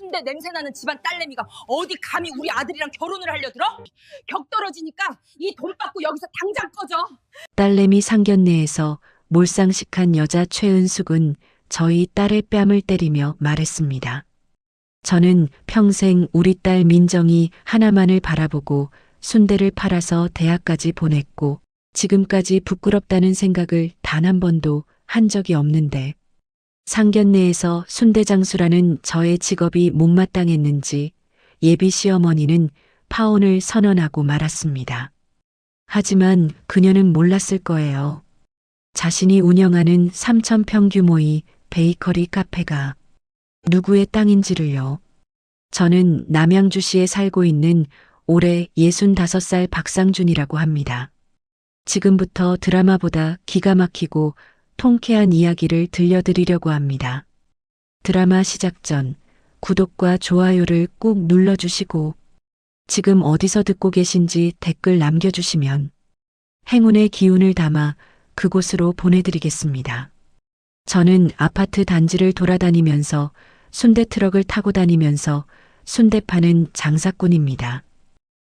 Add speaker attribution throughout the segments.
Speaker 1: 순대 냄새나는 집안 딸내미가 어디 감히 우리 아들이랑 결혼을 하려들어? 격 떨어지니까 이 돈 받고 여기서 당장 꺼져.
Speaker 2: 딸내미 상견례에서 몰상식한 여자 최은숙은 저희 딸의 뺨을 때리며 말했습니다. 저는 평생 우리 딸 민정이 하나만을 바라보고 순대를 팔아서 대학까지 보냈고 지금까지 부끄럽다는 생각을 단 한 번도 한 적이 없는데 상견례에서 순대장수라는 저의 직업이 못마땅했는지 예비 시어머니는 파혼을 선언하고 말았습니다. 하지만 그녀는 몰랐을 거예요. 자신이 운영하는 3,000평 규모의 베이커리 카페가 누구의 땅인지를요. 저는 남양주시에 살고 있는 올해 65살 박상준이라고 합니다. 지금부터 드라마보다 기가 막히고 통쾌한 이야기를 들려드리려고 합니다. 드라마 시작 전 구독과 좋아요를 꾹 눌러주시고 지금 어디서 듣고 계신지 댓글 남겨주시면 행운의 기운을 담아 그곳으로 보내드리겠습니다. 저는 아파트 단지를 돌아다니면서 순대 트럭을 타고 다니면서 순대 파는 장사꾼입니다.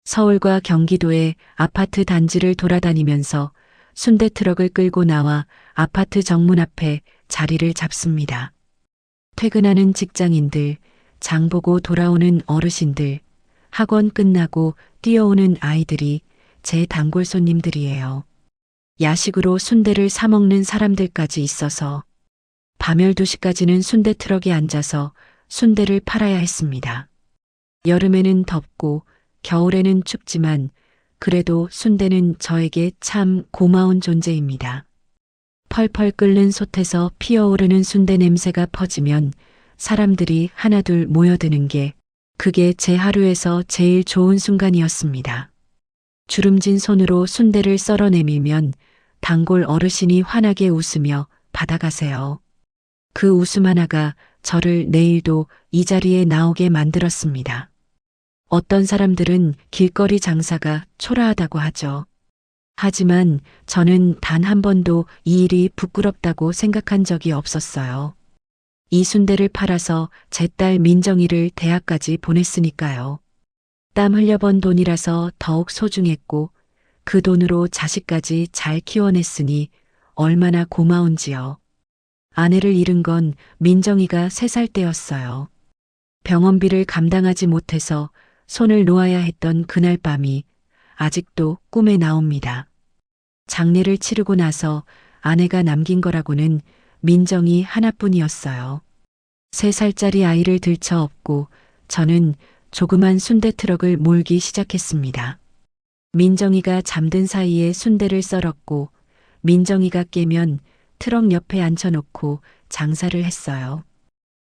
Speaker 2: 서울과 경기도의 아파트 단지를 돌아다니면서 순대 트럭을 끌고 나와 아파트 정문 앞에 자리를 잡습니다. 퇴근하는 직장인들, 장 보고 돌아오는 어르신들, 학원 끝나고 뛰어오는 아이들이 제 단골 손님들이에요. 야식으로 순대를 사 먹는 사람들까지 있어서 밤 12시까지는 순대 트럭에 앉아서 순대를 팔아야 했습니다. 여름에는 덥고 겨울에는 춥지만 그래도 순대는 저에게 참 고마운 존재입니다. 펄펄 끓는 솥에서 피어오르는 순대 냄새가 퍼지면 사람들이 하나둘 모여드는 게 그게 제 하루에서 제일 좋은 순간이었습니다. 주름진 손으로 순대를 썰어 내밀면 단골 어르신이 환하게 웃으며 받아가세요. 그 웃음 하나가 저를 내일도 이 자리에 나오게 만들었습니다. 어떤 사람들은 길거리 장사가 초라하다고 하죠. 하지만 저는 단 한 번도 이 일이 부끄럽다고 생각한 적이 없었어요. 이 순대를 팔아서 제 딸 민정이를 대학까지 보냈으니까요. 땀 흘려번 돈이라서 더욱 소중했고 그 돈으로 자식까지 잘 키워냈으니 얼마나 고마운지요. 아내를 잃은 건 민정이가 3살 때였어요. 병원비를 감당하지 못해서 손을 놓아야 했던 그날 밤이 아직도 꿈에 나옵니다. 장례를 치르고 나서 아내가 남긴 거라고는 민정이 하나뿐이었어요. 3살짜리 아이를 들쳐 업고 저는 조그만 순대 트럭을 몰기 시작했습니다. 민정이가 잠든 사이에 순대를 썰었고 민정이가 깨면 트럭 옆에 앉혀놓고 장사를 했어요.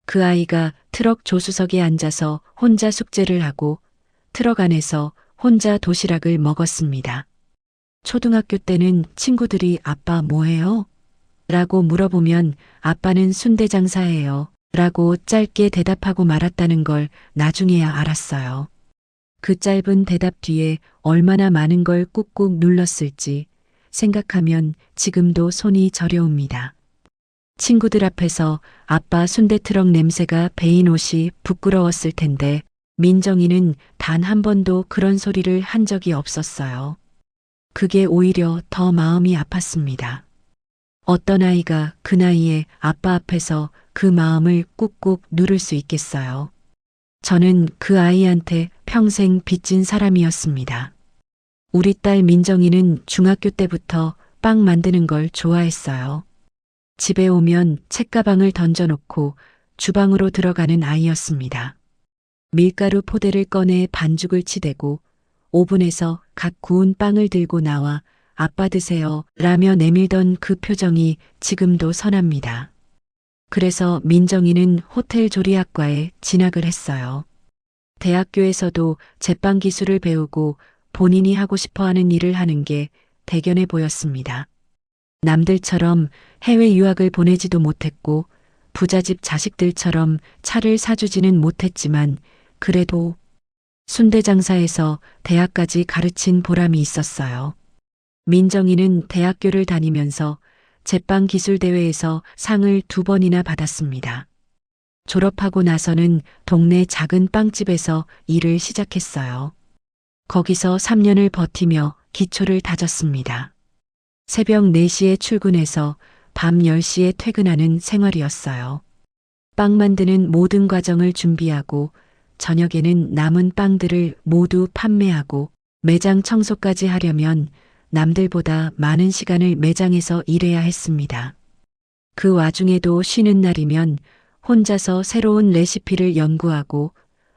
Speaker 2: 그 아이가 트럭 조수석에 앉아서 혼자 숙제를 하고 트럭 안에서 혼자 도시락을 먹었습니다. 초등학교 때는 친구들이 아빠 뭐해요? 라고 물어보면 아빠는 순대 장사해요. 라고 짧게 대답하고 말았다는 걸 나중에야 알았어요. 그 짧은 대답 뒤에 얼마나 많은 걸 꾹꾹 눌렀을지 생각하면 지금도 손이 저려옵니다. 친구들 앞에서 아빠 순대 트럭 냄새가 배인 옷이 부끄러웠을 텐데 민정이는 단 한 번도 그런 소리를 한 적이 없었어요. 그게 오히려 더 마음이 아팠습니다. 어떤 아이가 그 나이에 아빠 앞에서 그 마음을 꾹꾹 누를 수 있겠어요. 저는 그 아이한테 평생 빚진 사람이었습니다. 우리 딸 민정이는 중학교 때부터 빵 만드는 걸 좋아했어요. 집에 오면 책가방을 던져놓고 주방으로 들어가는 아이였습니다. 밀가루 포대를 꺼내 반죽을 치대고 오븐에서 갓 구운 빵을 들고 나와 아빠 드세요 라며 내밀던 그 표정이 지금도 선합니다. 그래서 민정이는 호텔 조리학과에 진학을 했어요. 대학교에서도 제빵 기술을 배우고 본인이 하고 싶어하는 일을 하는 게 대견해 보였습니다. 남들처럼 해외 유학을 보내지도 못했고 부잣집 자식들처럼 차를 사주지는 못했지만 그래도 순대 장사에서 대학까지 가르친 보람이 있었어요. 민정이는 대학교를 다니면서 제빵 기술 대회에서 상을 2번이나 받았습니다. 졸업하고 나서는 동네 작은 빵집에서 일을 시작했어요. 거기서 3년을 버티며 기초를 다졌습니다. 새벽 4시에 출근해서 밤 10시에 퇴근하는 생활이었어요. 빵 만드는 모든 과정을 준비하고 저녁에는 남은 빵들을 모두 판매하고 매장 청소까지 하려면 남들보다 많은 시간을 매장에서 일해야 했습니다. 그 와중에도 쉬는 날이면 혼자서 새로운 레시피를 연구하고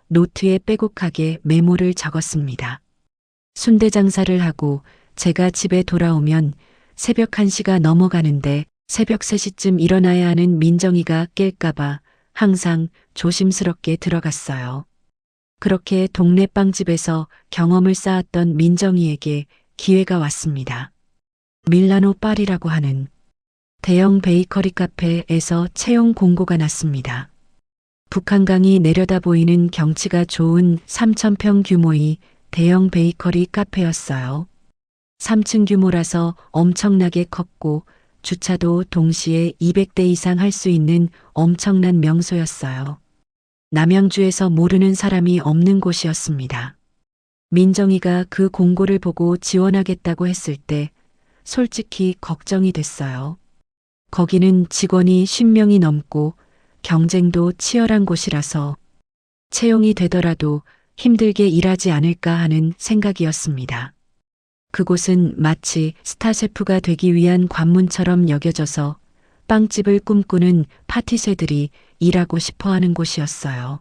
Speaker 2: 노트에 빼곡하게 메모를 적었습니다. 순대 장사를 하고 제가 집에 돌아오면 새벽 1시가 넘어가는데 새벽 3시쯤 일어나야 하는 민정이가 깰까봐 항상 조심스럽게 들어갔어요. 그렇게 동네 빵집에서 경험을 쌓았던 민정이에게 기회가 왔습니다. 밀라노 파리라고 하는 대형 베이커리 카페에서 채용 공고가 났습니다. 북한강이 내려다 보이는 경치가 좋은 3,000평 규모의 대형 베이커리 카페였어요. 3층 규모라서 엄청나게 컸고 주차도 동시에 200대 이상 할 수 있는 엄청난 명소였어요. 남양주에서 모르는 사람이 없는 곳이었습니다. 민정이가 그 공고를 보고 지원하겠다고 했을 때 솔직히 걱정이 됐어요. 거기는 직원이 10명이 넘고 경쟁도 치열한 곳이라서 채용이 되더라도 힘들게 일하지 않을까 하는 생각이었습니다. 그곳은 마치 스타 셰프가 되기 위한 관문처럼 여겨져서 빵집을 꿈꾸는 파티새들이 일하고 싶어 하는 곳이었어요.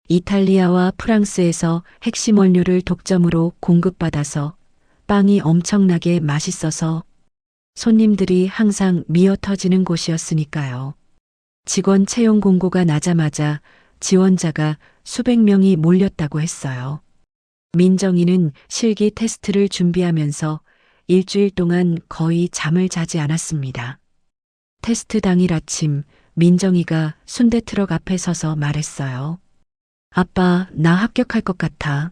Speaker 2: 이탈리아와 프랑스에서 핵심 원료를 독점으로 공급받아서 빵이 엄청나게 맛있어서 손님들이 항상 미어 터지는 곳이었으니까요. 직원 채용 공고가 나자마자 지원자가 수백 명이 몰렸다고 했어요. 민정이는 실기 테스트를 준비하면서 일주일 동안 거의 잠을 자지 않았습니다. 테스트 당일 아침 민정이가 순대 트럭 앞에 서서 말했어요. 아빠, 나 합격할 것 같아.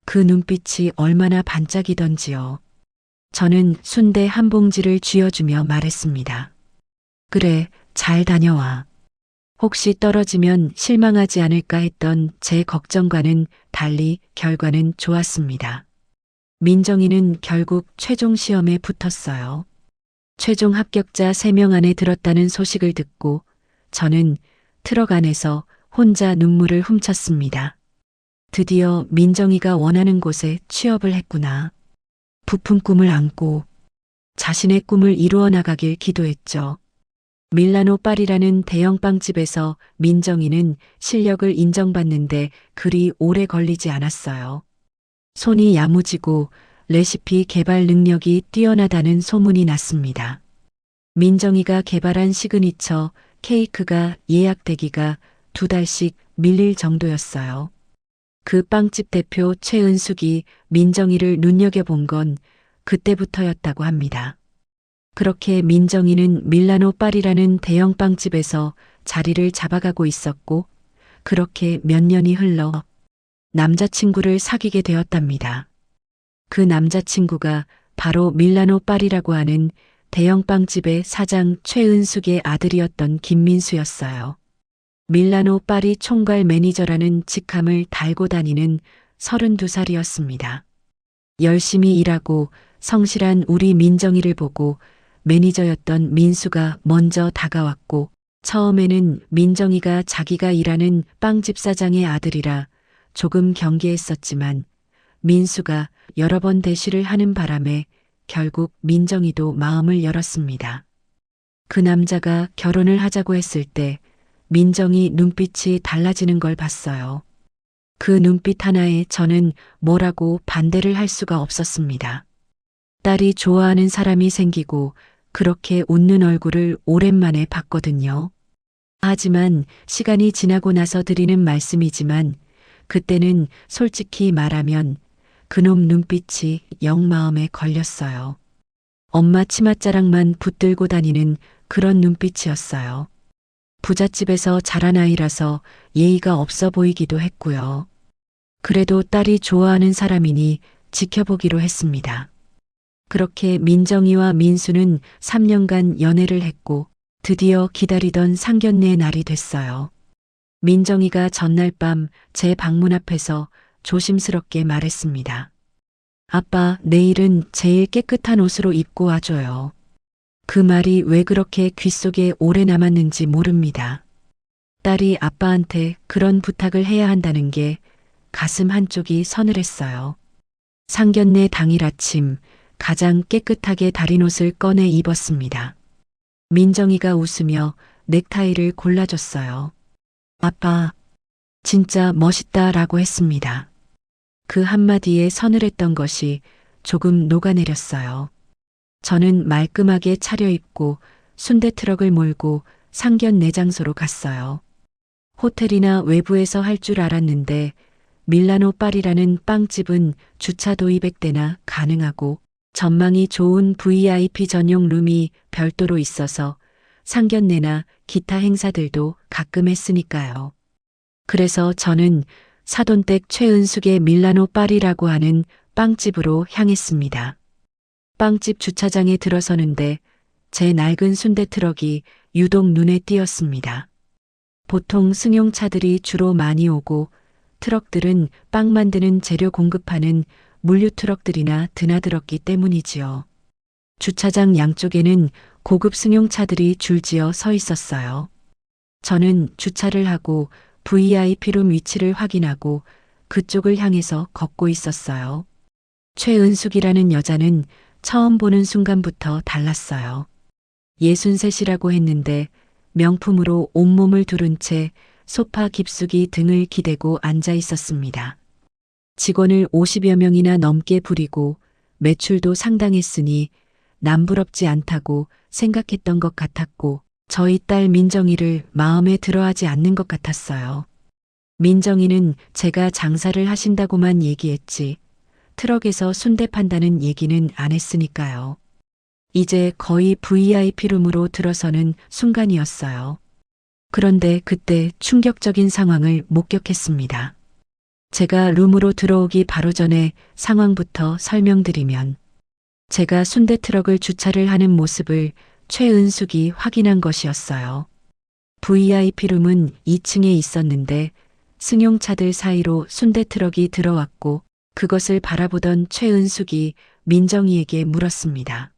Speaker 2: 그 눈빛이 얼마나 반짝이던지요. 저는 순대 한 봉지를 쥐어주며 말했습니다. 그래, 잘 다녀와. 혹시 떨어지면 실망하지 않을까 했던 제 걱정과는 달리 결과는 좋았습니다. 민정이는 결국 최종 시험에 붙었어요. 최종 합격자 3명 안에 들었다는 소식을 듣고 저는 트럭 안에서 혼자 눈물을 훔쳤습니다. 드디어 민정이가 원하는 곳에 취업을 했구나. 부푼 꿈을 안고 자신의 꿈을 이루어 나가길 기도했죠. 밀라노 파리라는 대형 빵집에서 민정이는 실력을 인정받는데 그리 오래 걸리지 않았어요. 손이 야무지고 레시피 개발 능력이 뛰어나다는 소문이 났습니다. 민정이가 개발한 시그니처 케이크가 예약되기가 2달씩 밀릴 정도였어요. 그 빵집 대표 최은숙이 민정이를 눈여겨본 건 그때부터였다고 합니다. 그렇게 민정이는 밀라노 파리라는 대형 빵집에서 자리를 잡아가고 있었고 그렇게 몇 년이 흘러 남자친구를 사귀게 되었답니다. 그 남자친구가 바로 밀라노 파리라고 하는 대형 빵집의 사장 최은숙의 아들이었던 김민수였어요. 밀라노 파리 총괄 매니저라는 직함을 달고 다니는 32살이었습니다. 열심히 일하고 성실한 우리 민정이를 보고 매니저였던 민수가 먼저 다가왔고 처음에는 민정이가 자기가 일하는 빵집 사장의 아들이라 조금 경계했었지만 민수가 여러 번 대시를 하는 바람에 결국 민정이도 마음을 열었습니다. 그 남자가 결혼을 하자고 했을 때 민정이 눈빛이 달라지는 걸 봤어요. 그 눈빛 하나에 저는 뭐라고 반대를 할 수가 없었습니다. 딸이 좋아하는 사람이 생기고 그렇게 웃는 얼굴을 오랜만에 봤거든요. 하지만 시간이 지나고 나서 드리는 말씀이지만 그때는 솔직히 말하면 그놈 눈빛이 영 마음에 걸렸어요. 엄마 치맛자락만 붙들고 다니는 그런 눈빛이었어요. 부잣집에서 자란 아이라서 예의가 없어 보이기도 했고요. 그래도 딸이 좋아하는 사람이니 지켜보기로 했습니다. 그렇게 민정이와 민수는 3년간 연애를 했고 드디어 기다리던 상견례의 날이 됐어요. 민정이가 전날 밤 제 방문 앞에서 조심스럽게 말했습니다. 아빠, 내일은 제일 깨끗한 옷으로 입고 와줘요. 그 말이 왜 그렇게 귓속에 오래 남았는지 모릅니다. 딸이 아빠한테 그런 부탁을 해야 한다는 게 가슴 한쪽이 서늘했어요. 상견례 당일 아침 가장 깨끗하게 다린 옷을 꺼내 입었습니다. 민정이가 웃으며 넥타이를 골라줬어요. 아빠, 진짜 멋있다라고 했습니다. 그 한마디에 서늘했던 것이 조금 녹아내렸어요. 저는 말끔하게 차려입고 순대 트럭을 몰고 상견례 장소로 갔어요. 호텔이나 외부에서 할 줄 알았는데 밀라노 파리라는 빵집은 주차 도입 대나 가능하고 전망이 좋은 VIP 전용 룸이 별도로 있어서 상견례나 기타 행사들도 가끔 했으니까요. 그래서 저는 사돈댁 최은숙의 밀라노 파리라고 하는 빵집으로 향했습니다. 빵집 주차장에 들어서는데 제 낡은 순대 트럭이 유독 눈에 띄었습니다. 보통 승용차들이 주로 많이 오고 트럭들은 빵 만드는 재료 공급하는 물류 트럭들이나 드나들었기 때문이지요. 주차장 양쪽에는 고급 승용차들이 줄지어 서 있었어요. 저는 주차를 하고 VIP룸 위치를 확인하고 그쪽을 향해서 걷고 있었어요. 최은숙이라는 여자는 처음 보는 순간부터 달랐어요. 63이라고 했는데 명품으로 온몸을 두른 채 소파 깊숙이 등을 기대고 앉아 있었습니다. 직원을 50여 명이나 넘게 부리고 매출도 상당했으니 남부럽지 않다고 생각했던 것 같았고 저희 딸 민정이를 마음에 들어하지 않는 것 같았어요. 민정이는 제가 장사를 하신다고만 얘기했지 트럭에서 순대 판다는 얘기는 안 했으니까요. 이제 거의 VIP룸으로 들어서는 순간이었어요. 그런데 그때 충격적인 상황을 목격했습니다. 제가 룸으로 들어오기 바로 전에 상황부터 설명드리면 제가 순대 트럭을 주차를 하는 모습을 최은숙이 확인한 것이었어요. VIP룸은 2층에 있었는데 승용차들 사이로 순대 트럭이 들어왔고 그것을 바라보던 최은숙이 민정이에게 물었습니다.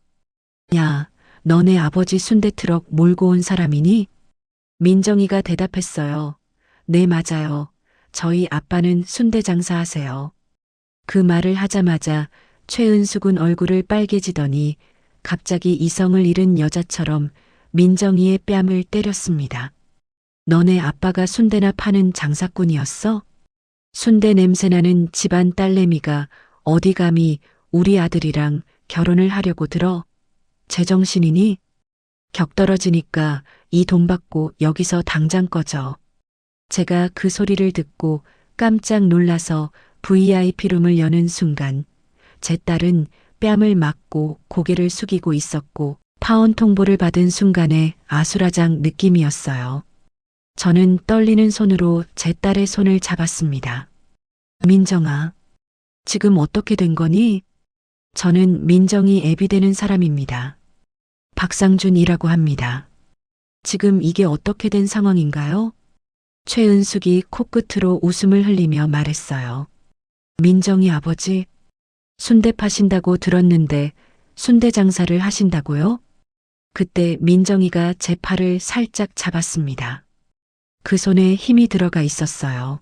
Speaker 2: 야, 너네 아버지 순대 트럭 몰고 온 사람이니? 민정이가 대답했어요. 네, 맞아요. 저희 아빠는 순대 장사하세요. 그 말을 하자마자 최은숙은 얼굴을 빨개지더니 갑자기 이성을 잃은 여자처럼 민정이의 뺨을 때렸습니다. 너네 아빠가 순대나 파는 장사꾼이었어? 순대 냄새나는 집안 딸내미가 어디 감히 우리 아들이랑 결혼을 하려고 들어? 제정신이니? 격떨어지니까 이 돈 받고 여기서 당장 꺼져. 제가 그 소리를 듣고 깜짝 놀라서 VIP룸을 여는 순간 제 딸은 뺨을 맞고 고개를 숙이고 있었고 파원 통보를 받은 순간의 아수라장 느낌이었어요. 저는 떨리는 손으로 제 딸의 손을 잡았습니다. 민정아, 지금 어떻게 된 거니? 저는 민정이 애비 되는 사람입니다. 박상준이라고 합니다. 지금 이게 어떻게 된 상황인가요? 최은숙이 코끝으로 웃음을 흘리며 말했어요. 민정이 아버지, 순대 파신다고 들었는데 순대 장사를 하신다고요? 그때 민정이가 제 팔을 살짝 잡았습니다. 그 손에 힘이 들어가 있었어요.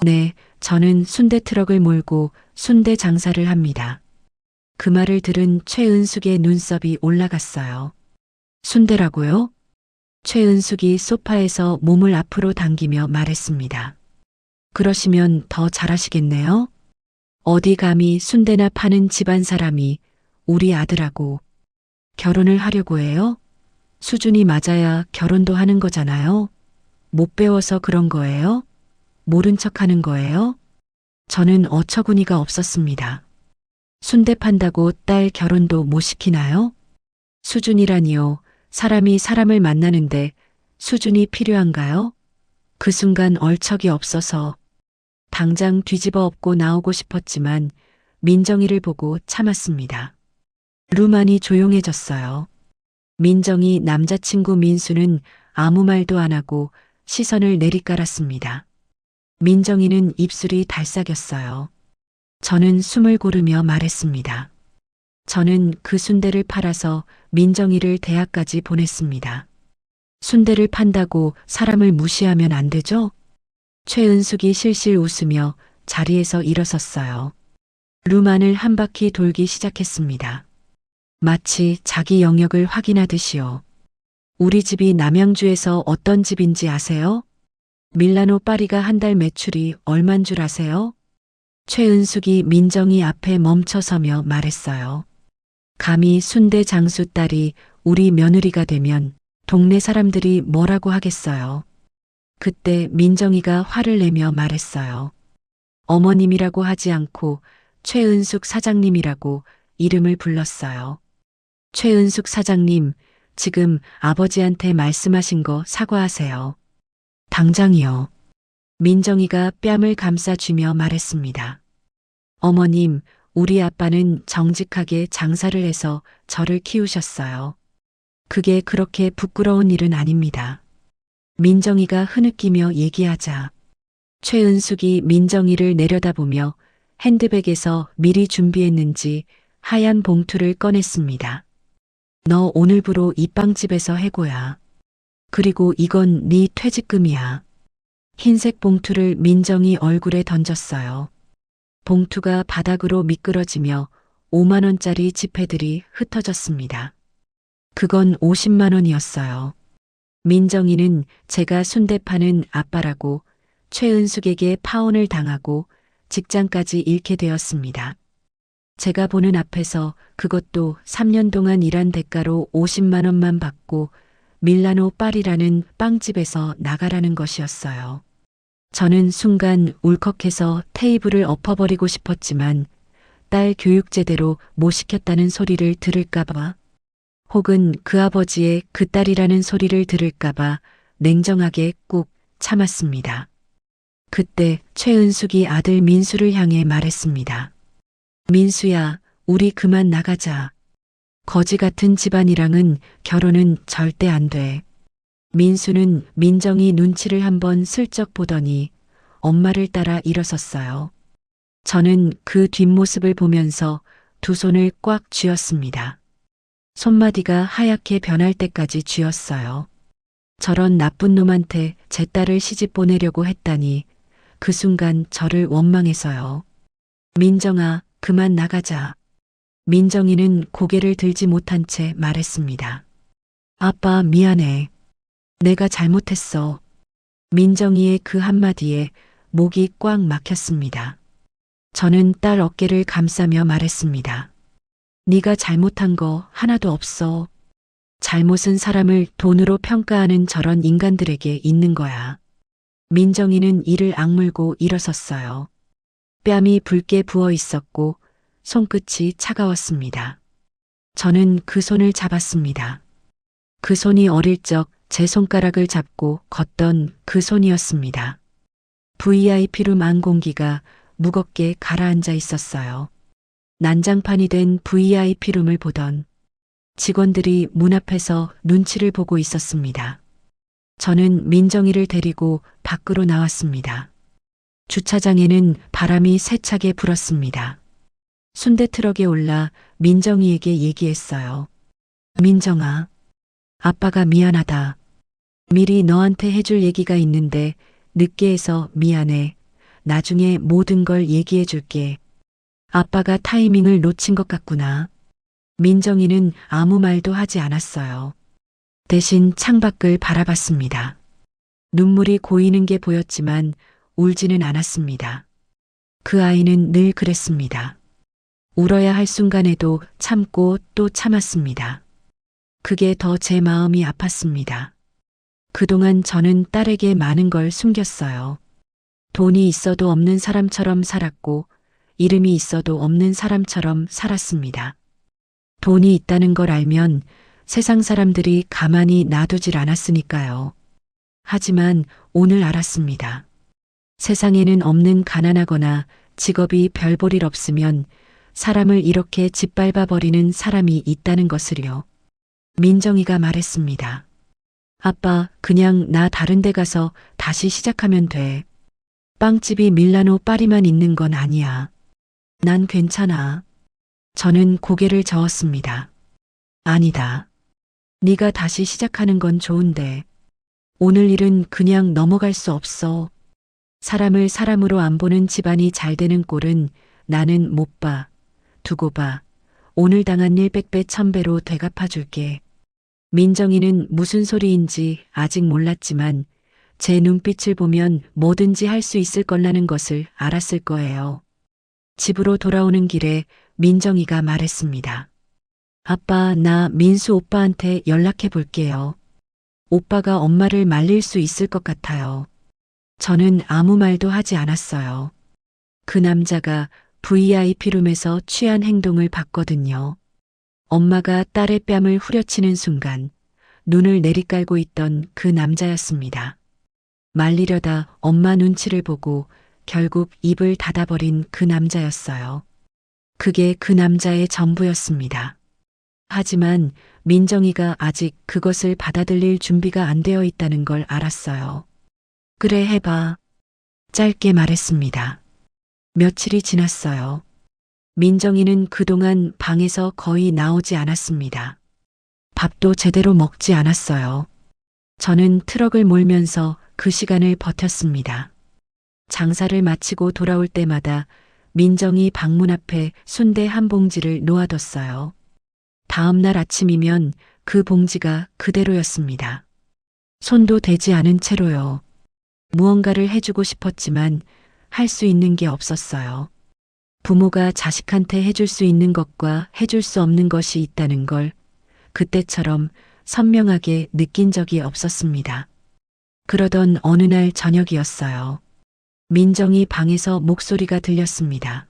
Speaker 2: 네, 저는 순대 트럭을 몰고 순대 장사를 합니다. 그 말을 들은 최은숙의 눈썹이 올라갔어요. 순대라고요? 최은숙이 소파에서 몸을 앞으로 당기며 말했습니다. 그러시면 더 잘하시겠네요? 어디 감히 순대나 파는 집안 사람이 우리 아들하고 결혼을 하려고 해요? 수준이 맞아야 결혼도 하는 거잖아요. 못 배워서 그런 거예요? 모른 척 하는 거예요? 저는 어처구니가 없었습니다. 순대 판다고 딸 결혼도 못 시키나요? 수준이라니요. 사람이 사람을 만나는데 수준이 필요한가요? 그 순간 얼척이 없어서 당장 뒤집어 엎고 나오고 싶었지만 민정이를 보고 참았습니다. 룸 안이 조용해졌어요. 민정이 남자친구 민수는 아무 말도 안 하고 시선을 내리깔았습니다. 민정이는 입술이 달싹였어요. 저는 숨을 고르며 말했습니다. 저는 그 순대를 팔아서 민정이를 대학까지 보냈습니다. 순대를 판다고 사람을 무시하면 안 되죠? 최은숙이 실실 웃으며 자리에서 일어섰어요. 룸안을 한 바퀴 돌기 시작했습니다. 마치 자기 영역을 확인하듯이요. 우리 집이 남양주에서 어떤 집인지 아세요? 밀라노 파리가 한 달 매출이 얼만 줄 아세요? 최은숙이 민정이 앞에 멈춰서며 말했어요. 감히 순대 장수 딸이 우리 며느리가 되면 동네 사람들이 뭐라고 하겠어요. 그때 민정이가 화를 내며 말했어요. 어머님이라고 하지 않고 최은숙 사장님이라고 이름을 불렀어요. 최은숙 사장님, 지금 아버지한테 말씀하신 거 사과하세요. 당장이요. 민정이가 뺨을 감싸주며 말했습니다. 어머님, 우리 아빠는 정직하게 장사를 해서 저를 키우셨어요. 그게 그렇게 부끄러운 일은 아닙니다. 민정이가 흐느끼며 얘기하자 최은숙이 민정이를 내려다보며 핸드백에서 미리 준비했는지 하얀 봉투를 꺼냈습니다. 너 오늘부로 이 빵집에서 해고야. 그리고 이건 네 퇴직금이야. 흰색 봉투를 민정이 얼굴에 던졌어요. 봉투가 바닥으로 미끄러지며 5만 원짜리 지폐들이 흩어졌습니다. 그건 50만 원이었어요. 민정이는 제가 순대 파는 아빠라고 최은숙에게 파혼을 당하고 직장까지 잃게 되었습니다. 제가 보는 앞에서 그것도 3년 동안 일한 대가로 50만 원만 받고 밀라노 파리라는 빵집에서 나가라는 것이었어요. 저는 순간 울컥해서 테이블을 엎어버리고 싶었지만 딸 교육 제대로 못 시켰다는 소리를 들을까봐 혹은 그 아버지의 그 딸이라는 소리를 들을까봐 냉정하게 꾹 참았습니다. 그때 최은숙이 아들 민수를 향해 말했습니다. 민수야, 우리 그만 나가자. 거지 같은 집안이랑은 결혼은 절대 안 돼. 민수는 민정이 눈치를 한번 슬쩍 보더니 엄마를 따라 일어섰어요. 저는 그 뒷모습을 보면서 두 손을 꽉 쥐었습니다. 손마디가 하얗게 변할 때까지 쥐었어요. 저런 나쁜 놈한테 제 딸을 시집 보내려고 했다니 그 순간 저를 원망해서요. 민정아, 그만 나가자. 민정이는 고개를 들지 못한 채 말했습니다. 아빠, 미안해. 내가 잘못했어. 민정이의 그 한마디에 목이 꽉 막혔습니다. 저는 딸 어깨를 감싸며 말했습니다. 네가 잘못한 거 하나도 없어. 잘못은 사람을 돈으로 평가하는 저런 인간들에게 있는 거야. 민정이는 이를 악물고 일어섰어요. 뺨이 붉게 부어 있었고 손끝이 차가웠습니다. 저는 그 손을 잡았습니다. 그 손이 어릴 적 제 손가락을 잡고 걷던 그 손이었습니다. VIP룸 안 공기가 무겁게 가라앉아 있었어요. 난장판이 된 VIP룸을 보던 직원들이 문 앞에서 눈치를 보고 있었습니다. 저는 민정이를 데리고 밖으로 나왔습니다. 주차장에는 바람이 세차게 불었습니다. 순대 트럭에 올라 민정이에게 얘기했어요. 민정아, 아빠가 미안하다. 미리 너한테 해줄 얘기가 있는데 늦게 해서 미안해. 나중에 모든 걸 얘기해 줄게. 아빠가 타이밍을 놓친 것 같구나. 민정이는 아무 말도 하지 않았어요. 대신 창밖을 바라봤습니다. 눈물이 고이는 게 보였지만 울지는 않았습니다. 그 아이는 늘 그랬습니다. 울어야 할 순간에도 참고 또 참았습니다. 그게 더 제 마음이 아팠습니다. 그동안 저는 딸에게 많은 걸 숨겼어요. 돈이 있어도 없는 사람처럼 살았고 이름이 있어도 없는 사람처럼 살았습니다. 돈이 있다는 걸 알면 세상 사람들이 가만히 놔두질 않았으니까요. 하지만 오늘 알았습니다. 세상에는 없는 가난하거나 직업이 별 볼 일 없으면 사람을 이렇게 짓밟아 버리는 사람이 있다는 것을요. 민정이가 말했습니다. 아빠, 그냥 나 다른 데 가서 다시 시작하면 돼. 빵집이 밀라노 파리만 있는 건 아니야. 난 괜찮아. 저는 고개를 저었습니다. 아니다. 네가 다시 시작하는 건 좋은데 오늘 일은 그냥 넘어갈 수 없어. 사람을 사람으로 안 보는 집안이 잘 되는 꼴은 나는 못 봐. 두고 봐. 오늘 당한 일 100배 1000배로 되갚아 줄게. 민정이는 무슨 소리인지 아직 몰랐지만 제 눈빛을 보면 뭐든지 할 수 있을 거라는 것을 알았을 거예요. 집으로 돌아오는 길에 민정이가 말했습니다. 아빠, 나 민수 오빠한테 연락해 볼게요. 오빠가 엄마를 말릴 수 있을 것 같아요. 저는 아무 말도 하지 않았어요. 그 남자가 VIP룸에서 취한 행동을 봤거든요. 엄마가 딸의 뺨을 후려치는 순간 눈을 내리깔고 있던 그 남자였습니다. 말리려다 엄마 눈치를 보고 결국 입을 닫아버린 그 남자였어요. 그게 그 남자의 전부였습니다. 하지만 민정이가 아직 그것을 받아들일 준비가 안 되어 있다는 걸 알았어요. 그래, 해봐. 짧게 말했습니다. 며칠이 지났어요. 민정이는 그동안 방에서 거의 나오지 않았습니다. 밥도 제대로 먹지 않았어요. 저는 트럭을 몰면서 그 시간을 버텼습니다. 장사를 마치고 돌아올 때마다 민정이 방문 앞에 순대 한 봉지를 놓아뒀어요. 다음 날 아침이면 그 봉지가 그대로였습니다. 손도 대지 않은 채로요. 무언가를 해주고 싶었지만 할 수 있는 게 없었어요. 부모가 자식한테 해줄 수 있는 것과 해줄 수 없는 것이 있다는 걸 그때처럼 선명하게 느낀 적이 없었습니다. 그러던 어느 날 저녁이었어요. 민정이 방에서 목소리가 들렸습니다.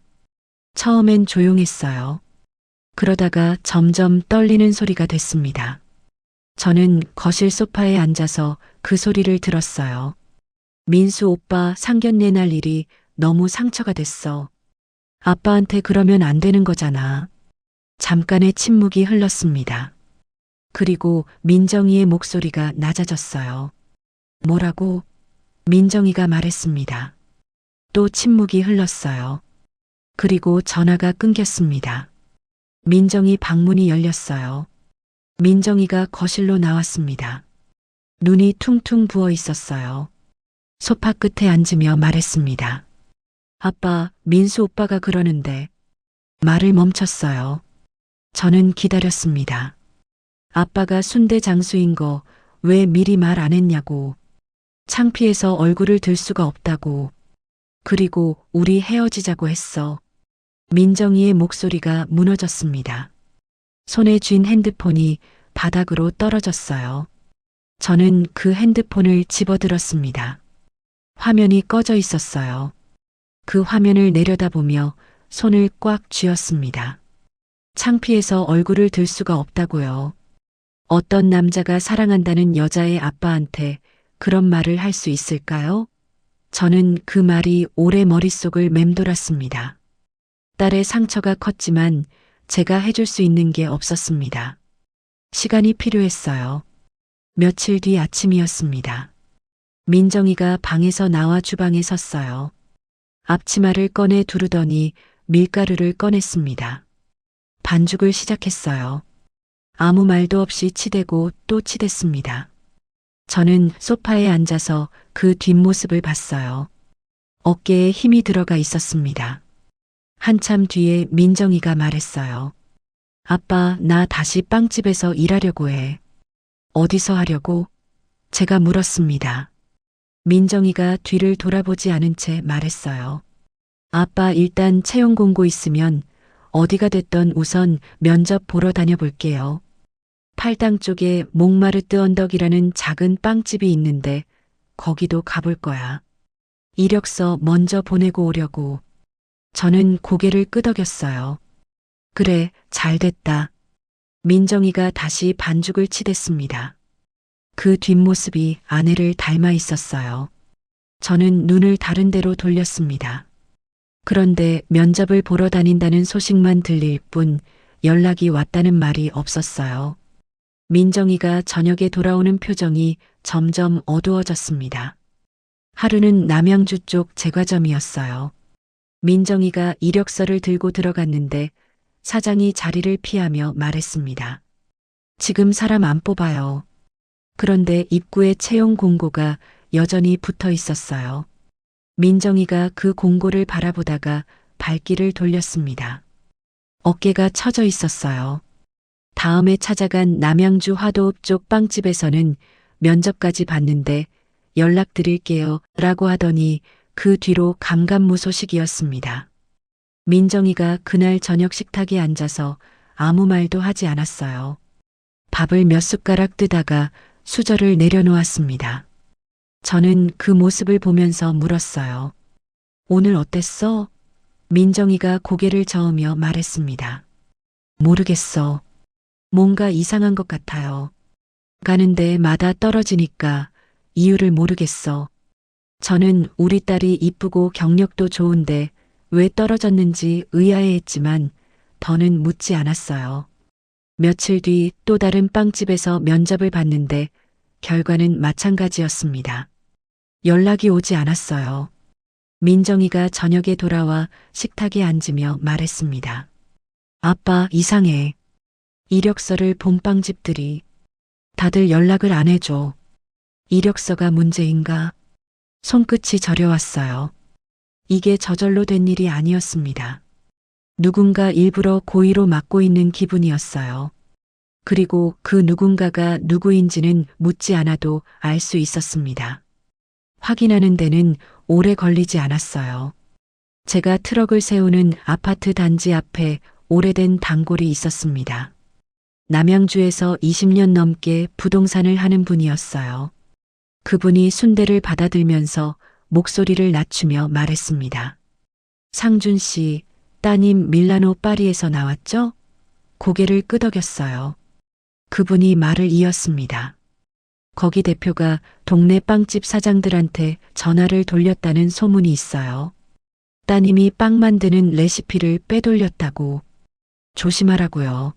Speaker 2: 처음엔 조용했어요. 그러다가 점점 떨리는 소리가 됐습니다. 저는 거실 소파에 앉아서 그 소리를 들었어요. 민수 오빠 상견례 날 일이 너무 상처가 됐어. 아빠한테 그러면 안 되는 거잖아. 잠깐의 침묵이 흘렀습니다. 그리고 민정이의 목소리가 낮아졌어요. 뭐라고? 민정이가 말했습니다. 또 침묵이 흘렀어요. 그리고 전화가 끊겼습니다. 민정이 방문이 열렸어요. 민정이가 거실로 나왔습니다. 눈이 퉁퉁 부어 있었어요. 소파 끝에 앉으며 말했습니다. 아빠, 민수 오빠가 그러는데. 말을 멈췄어요. 저는 기다렸습니다. 아빠가 순대 장수인 거 왜 미리 말 안 했냐고. 창피해서 얼굴을 들 수가 없다고. 그리고 우리 헤어지자고 했어. 민정이의 목소리가 무너졌습니다. 손에 쥔 핸드폰이 바닥으로 떨어졌어요. 저는 그 핸드폰을 집어들었습니다. 화면이 꺼져 있었어요. 그 화면을 내려다보며 손을 꽉 쥐었습니다. 창피해서 얼굴을 들 수가 없다고요. 어떤 남자가 사랑한다는 여자의 아빠한테 그런 말을 할 수 있을까요? 저는 그 말이 오래 머릿속을 맴돌았습니다. 딸의 상처가 컸지만 제가 해줄 수 있는 게 없었습니다. 시간이 필요했어요. 며칠 뒤 아침이었습니다. 민정이가 방에서 나와 주방에 섰어요. 앞치마를 꺼내 두르더니 밀가루를 꺼냈습니다. 반죽을 시작했어요. 아무 말도 없이 치대고 또 치댔습니다. 저는 소파에 앉아서 그 뒷모습을 봤어요. 어깨에 힘이 들어가 있었습니다. 한참 뒤에 민정이가 말했어요. 아빠, 나 다시 빵집에서 일하려고 해. 어디서 하려고? 제가 물었습니다. 민정이가 뒤를 돌아보지 않은 채 말했어요. 아빠, 일단 채용 공고 있으면 어디가 됐던 우선 면접 보러 다녀볼게요. 팔당 쪽에 몽마르트 언덕이라는 작은 빵집이 있는데 거기도 가볼 거야. 이력서 먼저 보내고 오려고. 저는 고개를 끄덕였어요. 그래, 잘 됐다. 민정이가 다시 반죽을 치댔습니다. 그 뒷모습이 아내를 닮아 있었어요. 저는 눈을 다른 데로 돌렸습니다. 그런데 면접을 보러 다닌다는 소식만 들릴 뿐 연락이 왔다는 말이 없었어요. 민정이가 저녁에 돌아오는 표정이 점점 어두워졌습니다. 하루는 남양주 쪽 제과점이었어요. 민정이가 이력서를 들고 들어갔는데 사장이 자리를 피하며 말했습니다. 지금 사람 안 뽑아요. 그런데 입구에 채용 공고가 여전히 붙어 있었어요. 민정이가 그 공고를 바라보다가 발길을 돌렸습니다. 어깨가 처져 있었어요. 다음에 찾아간 남양주 화도읍 쪽 빵집에서는 면접까지 봤는데 연락드릴게요 라고 하더니 그 뒤로 감감무소식이었습니다. 민정이가 그날 저녁 식탁에 앉아서 아무 말도 하지 않았어요. 밥을 몇 숟가락 뜨다가 수저를 내려놓았습니다. 저는 그 모습을 보면서 물었어요. 오늘 어땠어? 민정이가 고개를 저으며 말했습니다. 모르겠어. 뭔가 이상한 것 같아요. 가는 데마다 떨어지니까 이유를 모르겠어. 저는 우리 딸이 이쁘고 경력도 좋은데 왜 떨어졌는지 의아해했지만 더는 묻지 않았어요. 며칠 뒤 또 다른 빵집에서 면접을 봤는데 결과는 마찬가지였습니다. 연락이 오지 않았어요. 민정이가 저녁에 돌아와 식탁에 앉으며 말했습니다. 아빠, 이상해. 이력서를 본 빵집들이 다들 연락을 안 해줘. 이력서가 문제인가? 손끝이 저려왔어요. 이게 저절로 된 일이 아니었습니다. 누군가 일부러 고의로 막고 있는 기분이었어요. 그리고 그 누군가가 누구인지는 묻지 않아도 알 수 있었습니다. 확인하는 데는 오래 걸리지 않았어요. 제가 트럭을 세우는 아파트 단지 앞에 오래된 단골이 있었습니다. 남양주에서 20년 넘게 부동산을 하는 분이었어요. 그분이 순대를 받아들면서 목소리를 낮추며 말했습니다. 상준 씨, 따님 밀라노 파리에서 나왔죠? 고개를 끄덕였어요. 그분이 말을 이었습니다. 거기 대표가 동네 빵집 사장들한테 전화를 돌렸다는 소문이 있어요. 따님이 빵 만드는 레시피를 빼돌렸다고. 조심하라고요.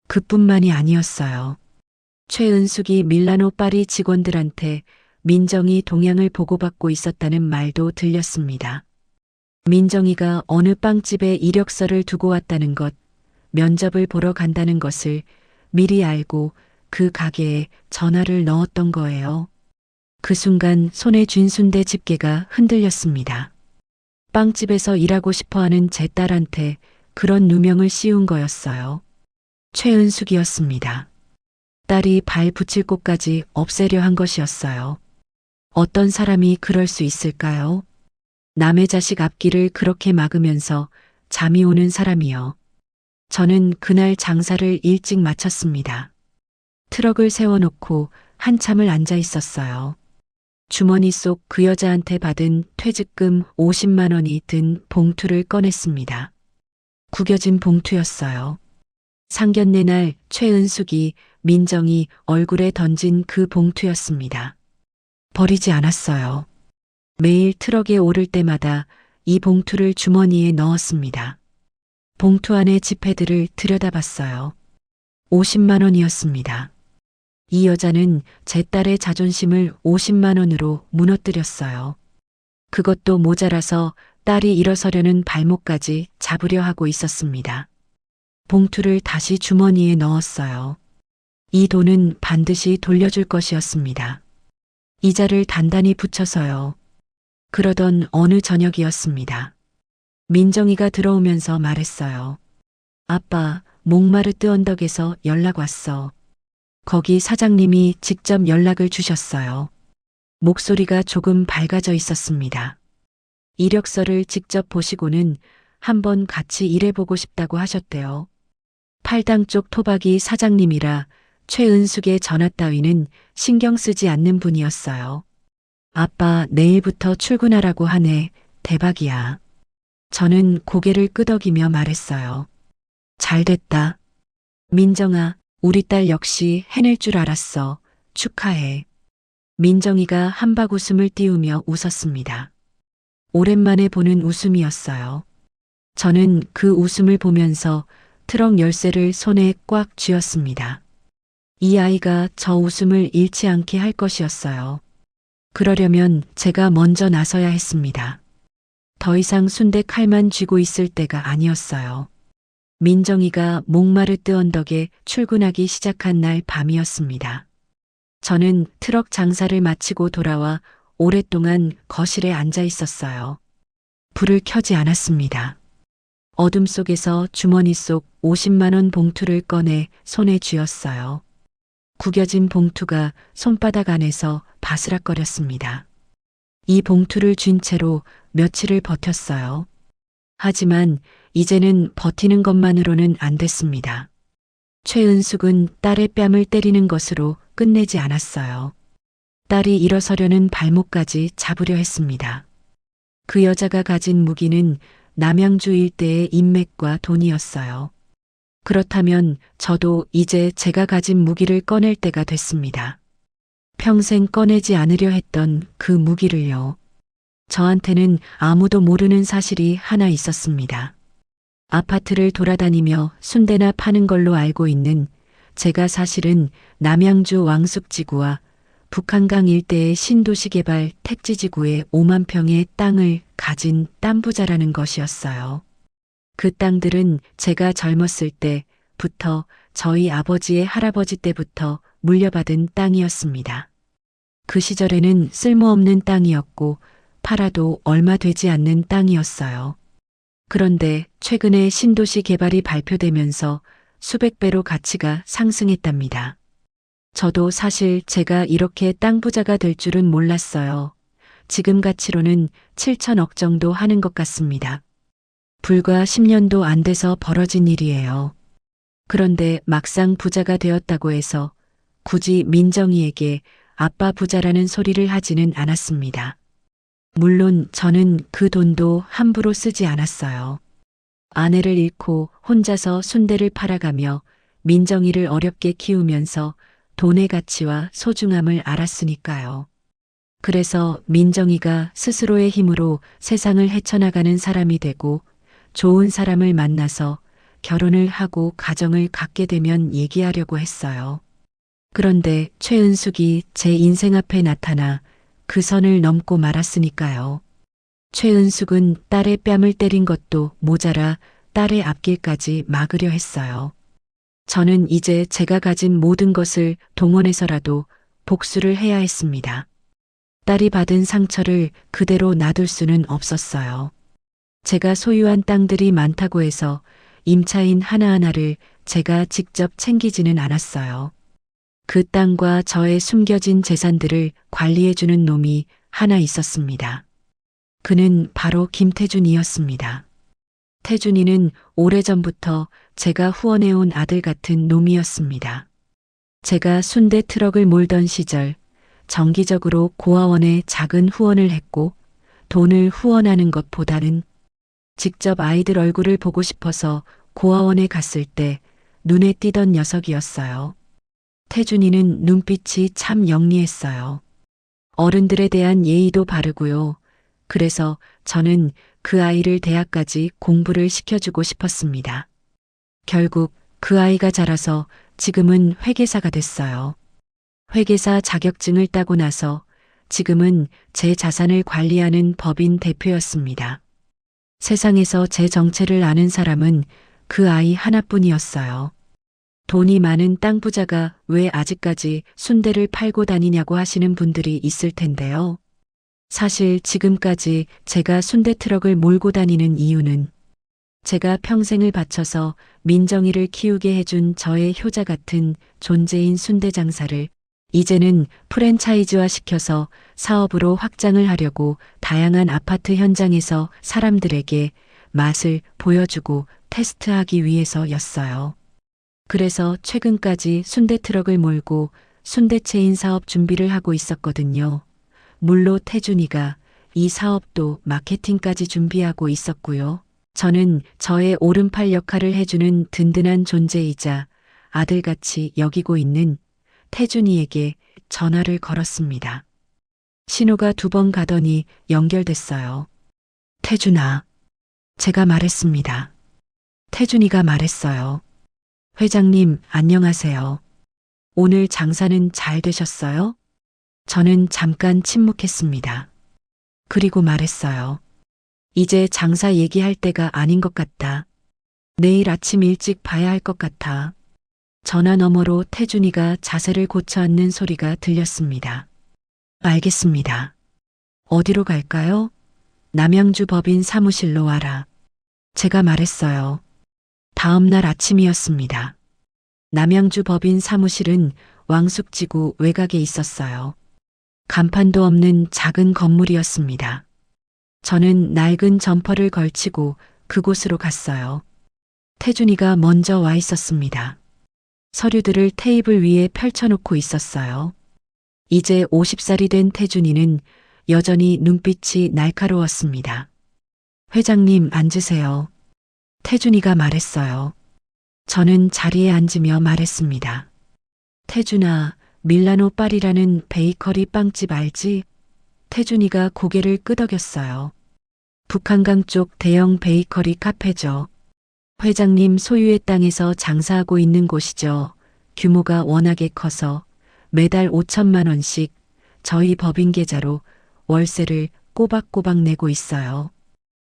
Speaker 2: 그뿐만이 아니었어요. 최은숙이 밀라노 파리 직원들한테 민정이 동향을 보고받고 있었다는 말도 들렸습니다. 민정이가 어느 빵집에 이력서를 두고 왔다는 것, 면접을 보러 간다는 것을 미리 알고 그 가게에 전화를 넣었던 거예요. 그 순간 손에 쥔 순대 집게가 흔들렸습니다. 빵집에서 일하고 싶어하는 제 딸한테 그런 누명을 씌운 거였어요. 최은숙이었습니다. 딸이 발 붙일 곳까지 없애려 한 것이었어요. 어떤 사람이 그럴 수 있을까요? 남의 자식 앞길을 그렇게 막으면서 잠이 오는 사람이요. 저는 그날 장사를 일찍 마쳤습니다. 트럭을 세워놓고 한참을 앉아 있었어요. 주머니 속 그 여자한테 받은 퇴직금 50만 원이 든 봉투를 꺼냈습니다. 구겨진 봉투였어요. 상견례 날 최은숙이 민정이 얼굴에 던진 그 봉투였습니다. 버리지 않았어요. 매일 트럭에 오를 때마다 이 봉투를 주머니에 넣었습니다. 봉투 안의 지폐들을 들여다봤어요. 50만 원이었습니다. 이 여자는 제 딸의 자존심을 50만 원으로 무너뜨렸어요. 그것도 모자라서 딸이 일어서려는 발목까지 잡으려 하고 있었습니다. 봉투를 다시 주머니에 넣었어요. 이 돈은 반드시 돌려줄 것이었습니다. 이자를 단단히 붙여서요. 그러던 어느 저녁이었습니다. 민정이가 들어오면서 말했어요. 아빠, 몽마르트 언덕에서 연락 왔어. 거기 사장님이 직접 연락을 주셨어요. 목소리가 조금 밝아져 있었습니다. 이력서를 직접 보시고는 한번 같이 일해보고 싶다고 하셨대요. 팔당 쪽 토박이 사장님이라 최은숙의 전화 따위는 신경 쓰지 않는 분이었어요. 아빠, 내일부터 출근하라고 하네. 대박이야. 저는 고개를 끄덕이며 말했어요. 잘됐다. 민정아, 우리 딸 역시 해낼 줄 알았어. 축하해. 민정이가 한박 웃음을 띄우며 웃었습니다. 오랜만에 보는 웃음이었어요. 저는 그 웃음을 보면서 트럭 열쇠를 손에 꽉 쥐었습니다. 이 아이가 저 웃음을 잃지 않게 할 것이었어요. 그러려면 제가 먼저 나서야 했습니다. 더 이상 순대 칼만 쥐고 있을 때가 아니었어요. 민정이가 목마르뜨 언덕에 출근하기 시작한 날 밤이었습니다. 저는 트럭 장사를 마치고 돌아와 오랫동안 거실에 앉아 있었어요. 불을 켜지 않았습니다. 어둠 속에서 주머니 속 50만 원 봉투를 꺼내 손에 쥐었어요. 구겨진 봉투가 손바닥 안에서 바스락거렸습니다. 이 봉투를 쥔 채로 며칠을 버텼어요. 하지만 이제는 버티는 것만으로는 안 됐습니다. 최은숙은 딸의 뺨을 때리는 것으로 끝내지 않았어요. 딸이 일어서려는 발목까지 잡으려 했습니다. 그 여자가 가진 무기는 남양주 일대의 인맥과 돈이었어요. 그렇다면 저도 이제 제가 가진 무기를 꺼낼 때가 됐습니다. 평생 꺼내지 않으려 했던 그 무기를요. 저한테는 아무도 모르는 사실이 하나 있었습니다. 아파트를 돌아다니며 순대나 파는 걸로 알고 있는 제가 사실은 남양주 왕숙지구와 북한강 일대의 신도시 개발 택지지구의 5만 평의 땅을 가진 땅부자라는 것이었어요. 그 땅들은 제가 젊었을 때부터 저희 아버지의 할아버지 때부터 물려받은 땅이었습니다. 그 시절에는 쓸모없는 땅이었고 팔아도 얼마 되지 않는 땅이었어요. 그런데 최근에 신도시 개발이 발표되면서 수백 배로 가치가 상승했답니다. 저도 사실 제가 이렇게 땅 부자가 될 줄은 몰랐어요. 지금 가치로는 7천억 정도 하는 것 같습니다. 불과 10년도 안 돼서 벌어진 일이에요. 그런데 막상 부자가 되었다고 해서 굳이 민정이에게 아빠 부자라는 소리를 하지는 않았습니다. 물론 저는 그 돈도 함부로 쓰지 않았어요. 아내를 잃고 혼자서 순대를 팔아가며 민정이를 어렵게 키우면서 돈의 가치와 소중함을 알았으니까요. 그래서 민정이가 스스로의 힘으로 세상을 헤쳐나가는 사람이 되고 좋은 사람을 만나서 결혼을 하고 가정을 갖게 되면 얘기하려고 했어요. 그런데 최은숙이 제 인생 앞에 나타나 그 선을 넘고 말았으니까요. 최은숙은 딸의 뺨을 때린 것도 모자라 딸의 앞길까지 막으려 했어요. 저는 이제 제가 가진 모든 것을 동원해서라도 복수를 해야 했습니다. 딸이 받은 상처를 그대로 놔둘 수는 없었어요. 제가 소유한 땅들이 많다고 해서 임차인 하나하나를 제가 직접 챙기지는 않았어요. 그 땅과 저의 숨겨진 재산들을 관리해주는 놈이 하나 있었습니다. 그는 바로 김태준이었습니다. 태준이는 오래전부터 제가 후원해온 아들 같은 놈이었습니다. 제가 순대 트럭을 몰던 시절 정기적으로 고아원에 작은 후원을 했고 돈을 후원하는 것보다는 직접 아이들 얼굴을 보고 싶어서 고아원에 갔을 때 눈에 띄던 녀석이었어요. 태준이는 눈빛이 참 영리했어요. 어른들에 대한 예의도 바르고요. 그래서 저는 그 아이를 대학까지 공부를 시켜주고 싶었습니다. 결국 그 아이가 자라서 지금은 회계사가 됐어요. 회계사 자격증을 따고 나서 지금은 제 자산을 관리하는 법인 대표였습니다. 세상에서 제 정체를 아는 사람은 그 아이 하나뿐이었어요. 돈이 많은 땅 부자가 왜 아직까지 순대를 팔고 다니냐고 하시는 분들이 있을 텐데요. 사실 지금까지 제가 순대 트럭을 몰고 다니는 이유는 제가 평생을 바쳐서 민정이를 키우게 해준 저의 효자 같은 존재인 순대 장사를 이제는 프랜차이즈화 시켜서 사업으로 확장을 하려고 다양한 아파트 현장에서 사람들에게 맛을 보여주고 테스트하기 위해서였어요. 그래서 최근까지 순대 트럭을 몰고 순대 체인 사업 준비를 하고 있었거든요. 물론 태준이가 이 사업도 마케팅까지 준비하고 있었고요. 저는 저의 오른팔 역할을 해주는 든든한 존재이자 아들같이 여기고 있는 태준이에게 전화를 걸었습니다. 신호가 2번 가더니 연결됐어요. 태준아, 제가 말했습니다. 태준이가 말했어요. 회장님, 안녕하세요. 오늘 장사는 잘 되셨어요? 저는 잠깐 침묵했습니다. 그리고 말했어요. 이제 장사 얘기할 때가 아닌 것 같다. 내일 아침 일찍 봐야 할 것 같아. 전화 너머로 태준이가 자세를 고쳐 앉는 소리가 들렸습니다. 알겠습니다. 어디로 갈까요? 남양주 법인 사무실로 와라. 제가 말했어요. 다음 날 아침이었습니다. 남양주 법인 사무실은 왕숙지구 외곽에 있었어요. 간판도 없는 작은 건물이었습니다. 저는 낡은 점퍼를 걸치고 그곳으로 갔어요. 태준이가 먼저 와 있었습니다. 서류들을 테이블 위에 펼쳐놓고 있었어요. 이제 50살이 된 태준이는 여전히 눈빛이 날카로웠습니다. 회장님 앉으세요. 태준이가 말했어요. 저는 자리에 앉으며 말했습니다. 태준아, 밀라노 파리라는 베이커리 빵집 알지? 태준이가 고개를 끄덕였어요. 북한강 쪽 대형 베이커리 카페죠. 회장님 소유의 땅에서 장사하고 있는 곳이죠. 규모가 워낙에 커서 매달 5천만 원씩 저희 법인 계좌로 월세를 꼬박꼬박 내고 있어요.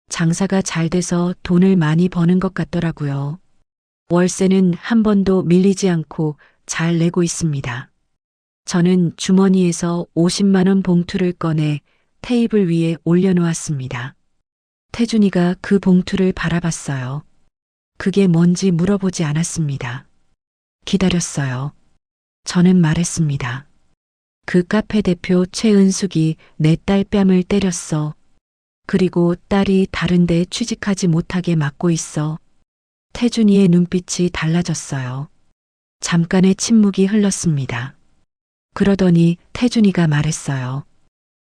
Speaker 2: 장사가 잘 돼서 돈을 많이 버는 것 같더라고요. 월세는 한 번도 밀리지 않고 잘 내고 있습니다. 저는 주머니에서 50만 원 봉투를 꺼내 테이블 위에 올려놓았습니다. 태준이가 그 봉투를 바라봤어요. 그게 뭔지 물어보지 않았습니다. 기다렸어요. 저는 말했습니다. 그 카페 대표 최은숙이 내 딸 뺨을 때렸어. 그리고 딸이 다른 데 취직하지 못하게 막고 있어. 태준이의 눈빛이 달라졌어요. 잠깐의 침묵이 흘렀습니다. 그러더니 태준이가 말했어요.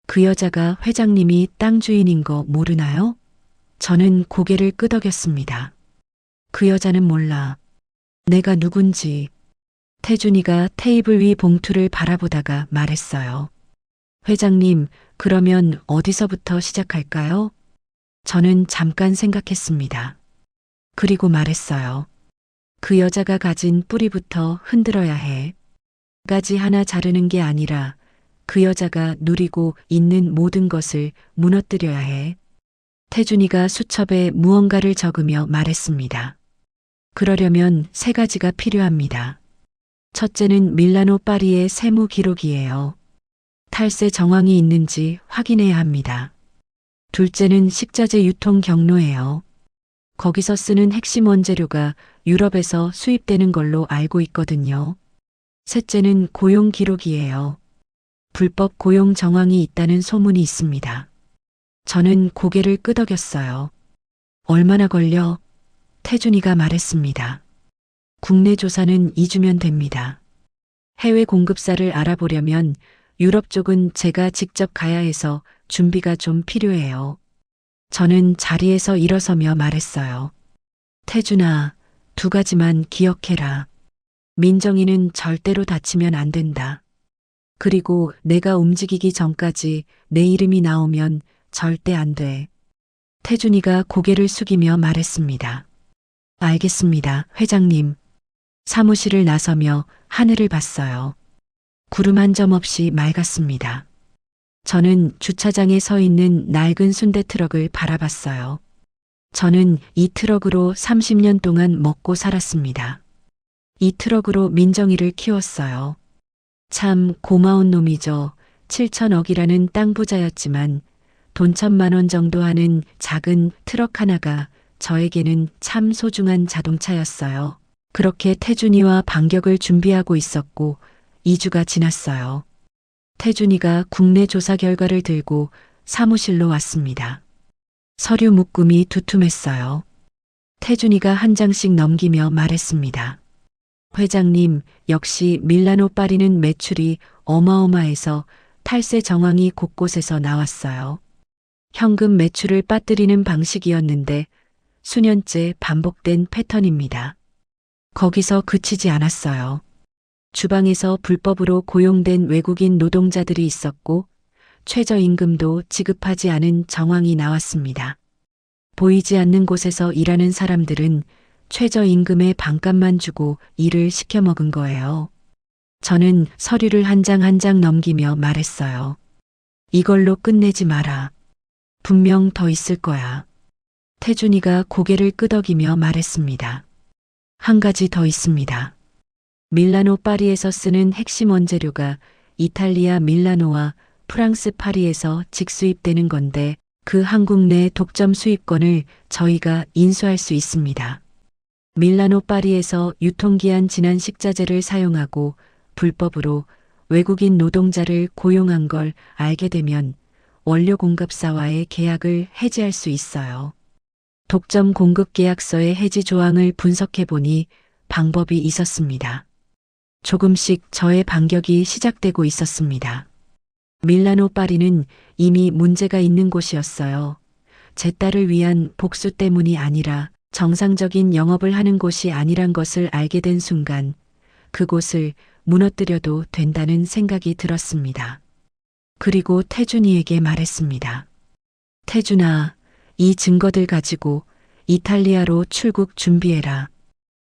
Speaker 2: 그 여자가 회장님이 땅 주인인 거 모르나요? 저는 고개를 끄덕였습니다. 그 여자는 몰라. 내가 누군지. 태준이가 테이블 위 봉투를 바라보다가 말했어요. 회장님, 그러면 어디서부터 시작할까요? 저는 잠깐 생각했습니다. 그리고 말했어요. 그 여자가 가진 뿌리부터 흔들어야 해. 가지 하나 자르는 게 아니라 그 여자가 누리고 있는 모든 것을 무너뜨려야 해. 태준이가 수첩에 무언가를 적으며 말했습니다. 그러려면 3가지가 필요합니다. 첫째는 밀라노 파리의 세무 기록이에요. 탈세 정황이 있는지 확인해야 합니다. 둘째는 식자재 유통 경로예요. 거기서 쓰는 핵심 원재료가 유럽에서 수입되는 걸로 알고 있거든요. 셋째는 고용 기록이에요. 불법 고용 정황이 있다는 소문이 있습니다. 저는 고개를 끄덕였어요. 얼마나 걸려? 태준이가 말했습니다. 국내 조사는 2주면 됩니다. 해외 공급사를 알아보려면 유럽 쪽은 제가 직접 가야 해서 준비가 좀 필요해요. 저는 자리에서 일어서며 말했어요. 태준아, 2가지만 기억해라. 민정이는 절대로 다치면 안 된다. 그리고 내가 움직이기 전까지 내 이름이 나오면 절대 안 돼. 태준이가 고개를 숙이며 말했습니다. 알겠습니다, 회장님. 사무실을 나서며 하늘을 봤어요. 구름 한 점 없이 맑았습니다. 저는 주차장에 서 있는 낡은 순대 트럭을 바라봤어요. 저는 이 트럭으로 30년 동안 먹고 살았습니다. 이 트럭으로 민정이를 키웠어요. 참 고마운 놈이죠. 7천억이라는 땅 부자였지만 돈 1,000만 원 정도 하는 작은 트럭 하나가 저에게는 참 소중한 자동차였어요. 그렇게 태준이와 반격을 준비하고 있었고 2주가 지났어요. 태준이가 국내 조사 결과를 들고 사무실로 왔습니다. 서류 묶음이 두툼했어요. 태준이가 한 장씩 넘기며 말했습니다. 회장님, 역시 밀라노 파리는 매출이 어마어마해서 탈세 정황이 곳곳에서 나왔어요. 현금 매출을 빠뜨리는 방식이었는데 수년째 반복된 패턴입니다. 거기서 그치지 않았어요. 주방에서 불법으로 고용된 외국인 노동자들이 있었고 최저임금도 지급하지 않은 정황이 나왔습니다. 보이지 않는 곳에서 일하는 사람들은 최저임금의 반값만 주고 일을 시켜먹은 거예요. 저는 서류를 한 장 한 장 넘기며 말했어요. 이걸로 끝내지 마라. 분명 더 있을 거야. 태준이가 고개를 끄덕이며 말했습니다. 한 가지 더 있습니다. 밀라노 파리에서 쓰는 핵심 원재료가 이탈리아 밀라노와 프랑스 파리에서 직수입되는 건데 그 한국 내 독점 수입권을 저희가 인수할 수 있습니다. 밀라노 파리에서 유통기한 지난 식자재를 사용하고 불법으로 외국인 노동자를 고용한 걸 알게 되면 원료 공급사와의 계약을 해지할 수 있어요. 독점 공급 계약서의 해지 조항을 분석해 보니 방법이 있었습니다. 조금씩 저의 반격이 시작되고 있었습니다. 밀라노 파리는 이미 문제가 있는 곳이었어요. 제 딸을 위한 복수 때문이 아니라 정상적인 영업을 하는 곳이 아니란 것을 알게 된 순간 그곳을 무너뜨려도 된다는 생각이 들었습니다. 그리고 태준이에게 말했습니다. 태준아, 이 증거들 가지고 이탈리아로 출국 준비해라.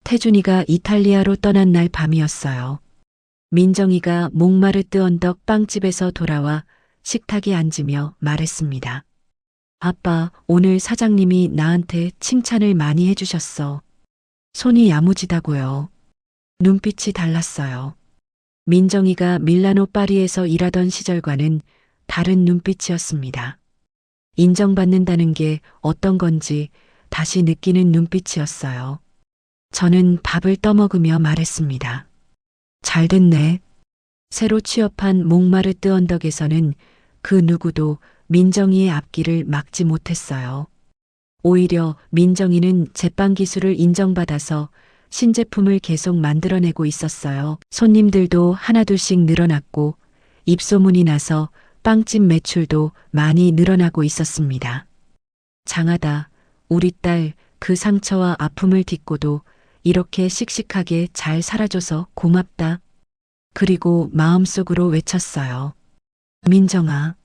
Speaker 2: 태준이가 이탈리아로 떠난 날 밤이었어요. 민정이가 몽마르트 언덕 빵집에서 돌아와 식탁에 앉으며 말했습니다. 아빠, 오늘 사장님이 나한테 칭찬을 많이 해주셨어. 손이 야무지다고요. 눈빛이 달랐어요. 민정이가 밀라노 파리에서 일하던 시절과는 다른 눈빛이었습니다. 인정받는다는 게 어떤 건지 다시 느끼는 눈빛이었어요. 저는 밥을 떠먹으며 말했습니다. 잘 됐네. 새로 취업한 몽마르트 언덕에서는 그 누구도 민정이의 앞길을 막지 못했어요. 오히려 민정이는 제빵 기술을 인정받아서 신제품을 계속 만들어내고 있었어요. 손님들도 하나둘씩 늘어났고 입소문이 나서 빵집 매출도 많이 늘어나고 있었습니다. 장하다, 우리 딸 그 상처와 아픔을 딛고도 이렇게 씩씩하게 잘 살아줘서 고맙다. 그리고 마음속으로 외쳤어요. 민정아,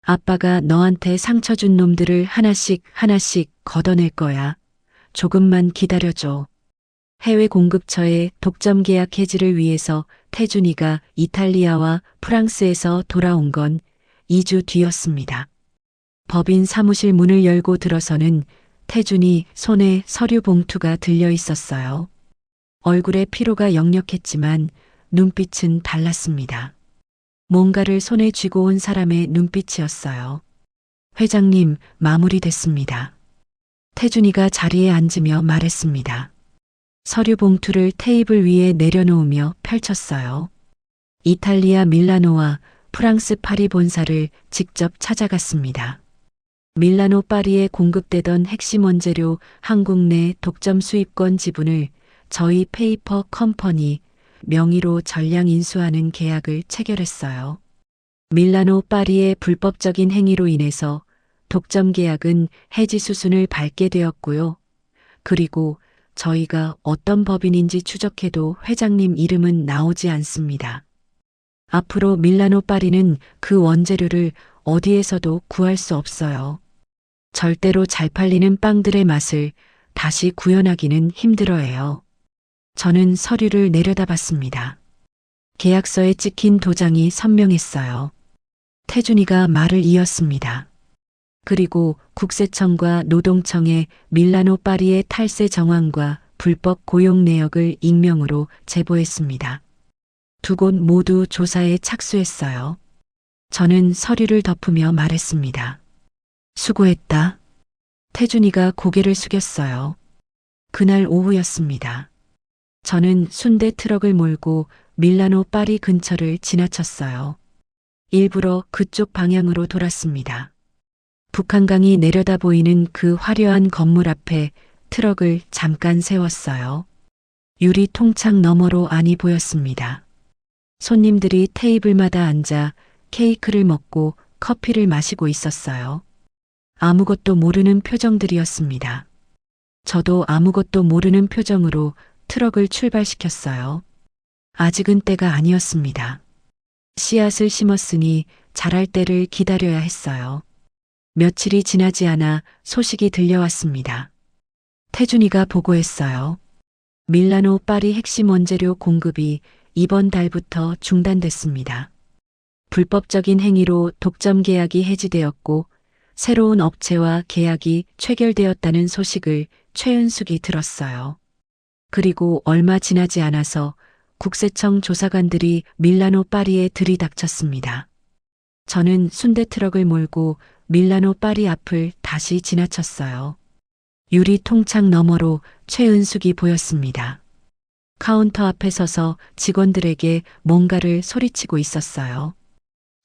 Speaker 2: 아빠가 너한테 상처 준 놈들을 하나씩 하나씩 걷어낼 거야. 조금만 기다려줘. 해외 공급처의 독점 계약 해지를 위해서 태준이가 이탈리아와 프랑스에서 돌아온 건 2주 뒤였습니다. 법인 사무실 문을 열고 들어서는 태준이 손에 서류 봉투가 들려 있었어요. 얼굴에 피로가 역력했지만 눈빛은 달랐습니다. 뭔가를 손에 쥐고 온 사람의 눈빛이었어요. 회장님, 마무리됐습니다. 태준이가 자리에 앉으며 말했습니다. 서류 봉투를 테이블 위에 내려놓으며 펼쳤어요. 이탈리아 밀라노와 프랑스 파리 본사를 직접 찾아갔습니다. 밀라노 파리에 공급되던 핵심 원재료 한국 내 독점 수입권 지분을 저희 페이퍼 컴퍼니 명의로 전량 인수하는 계약을 체결했어요. 밀라노 파리의 불법적인 행위로 인해서 독점 계약은 해지 수순을 밟게 되었고요. 그리고 저희가 어떤 법인인지 추적해도 회장님 이름은 나오지 않습니다. 앞으로 밀라노 파리는 그 원재료를 어디에서도 구할 수 없어요. 절대로 잘 팔리는 빵들의 맛을 다시 구현하기는 힘들어해요. 저는 서류를 내려다봤습니다. 계약서에 찍힌 도장이 선명했어요. 태준이가 말을 이었습니다. 그리고 국세청과 노동청에 밀라노 파리의 탈세 정황과 불법 고용 내역을 익명으로 제보했습니다. 두 곳 모두 조사에 착수했어요. 저는 서류를 덮으며 말했습니다. 수고했다. 태준이가 고개를 숙였어요. 그날 오후였습니다. 저는 순대 트럭을 몰고 밀라노 파리 근처를 지나쳤어요. 일부러 그쪽 방향으로 돌았습니다. 북한강이 내려다 보이는 그 화려한 건물 앞에 트럭을 잠깐 세웠어요. 유리 통창 너머로 안이 보였습니다. 손님들이 테이블마다 앉아 케이크를 먹고 커피를 마시고 있었어요. 아무것도 모르는 표정들이었습니다. 저도 아무것도 모르는 표정으로 트럭을 출발시켰어요. 아직은 때가 아니었습니다. 씨앗을 심었으니 자랄 때를 기다려야 했어요. 며칠이 지나지 않아 소식이 들려왔습니다. 태준이가 보고했어요. 밀라노 파리 핵심 원재료 공급이 이번 달부터 중단됐습니다. 불법적인 행위로 독점 계약이 해지되었고 새로운 업체와 계약이 체결되었다는 소식을 최은숙이 들었어요. 그리고 얼마 지나지 않아서 국세청 조사관들이 밀라노 파리에 들이닥쳤습니다. 저는 순대 트럭을 몰고 밀라노 파리 앞을 다시 지나쳤어요. 유리 통창 너머로 최은숙이 보였습니다. 카운터 앞에 서서 직원들에게 뭔가를 소리치고 있었어요.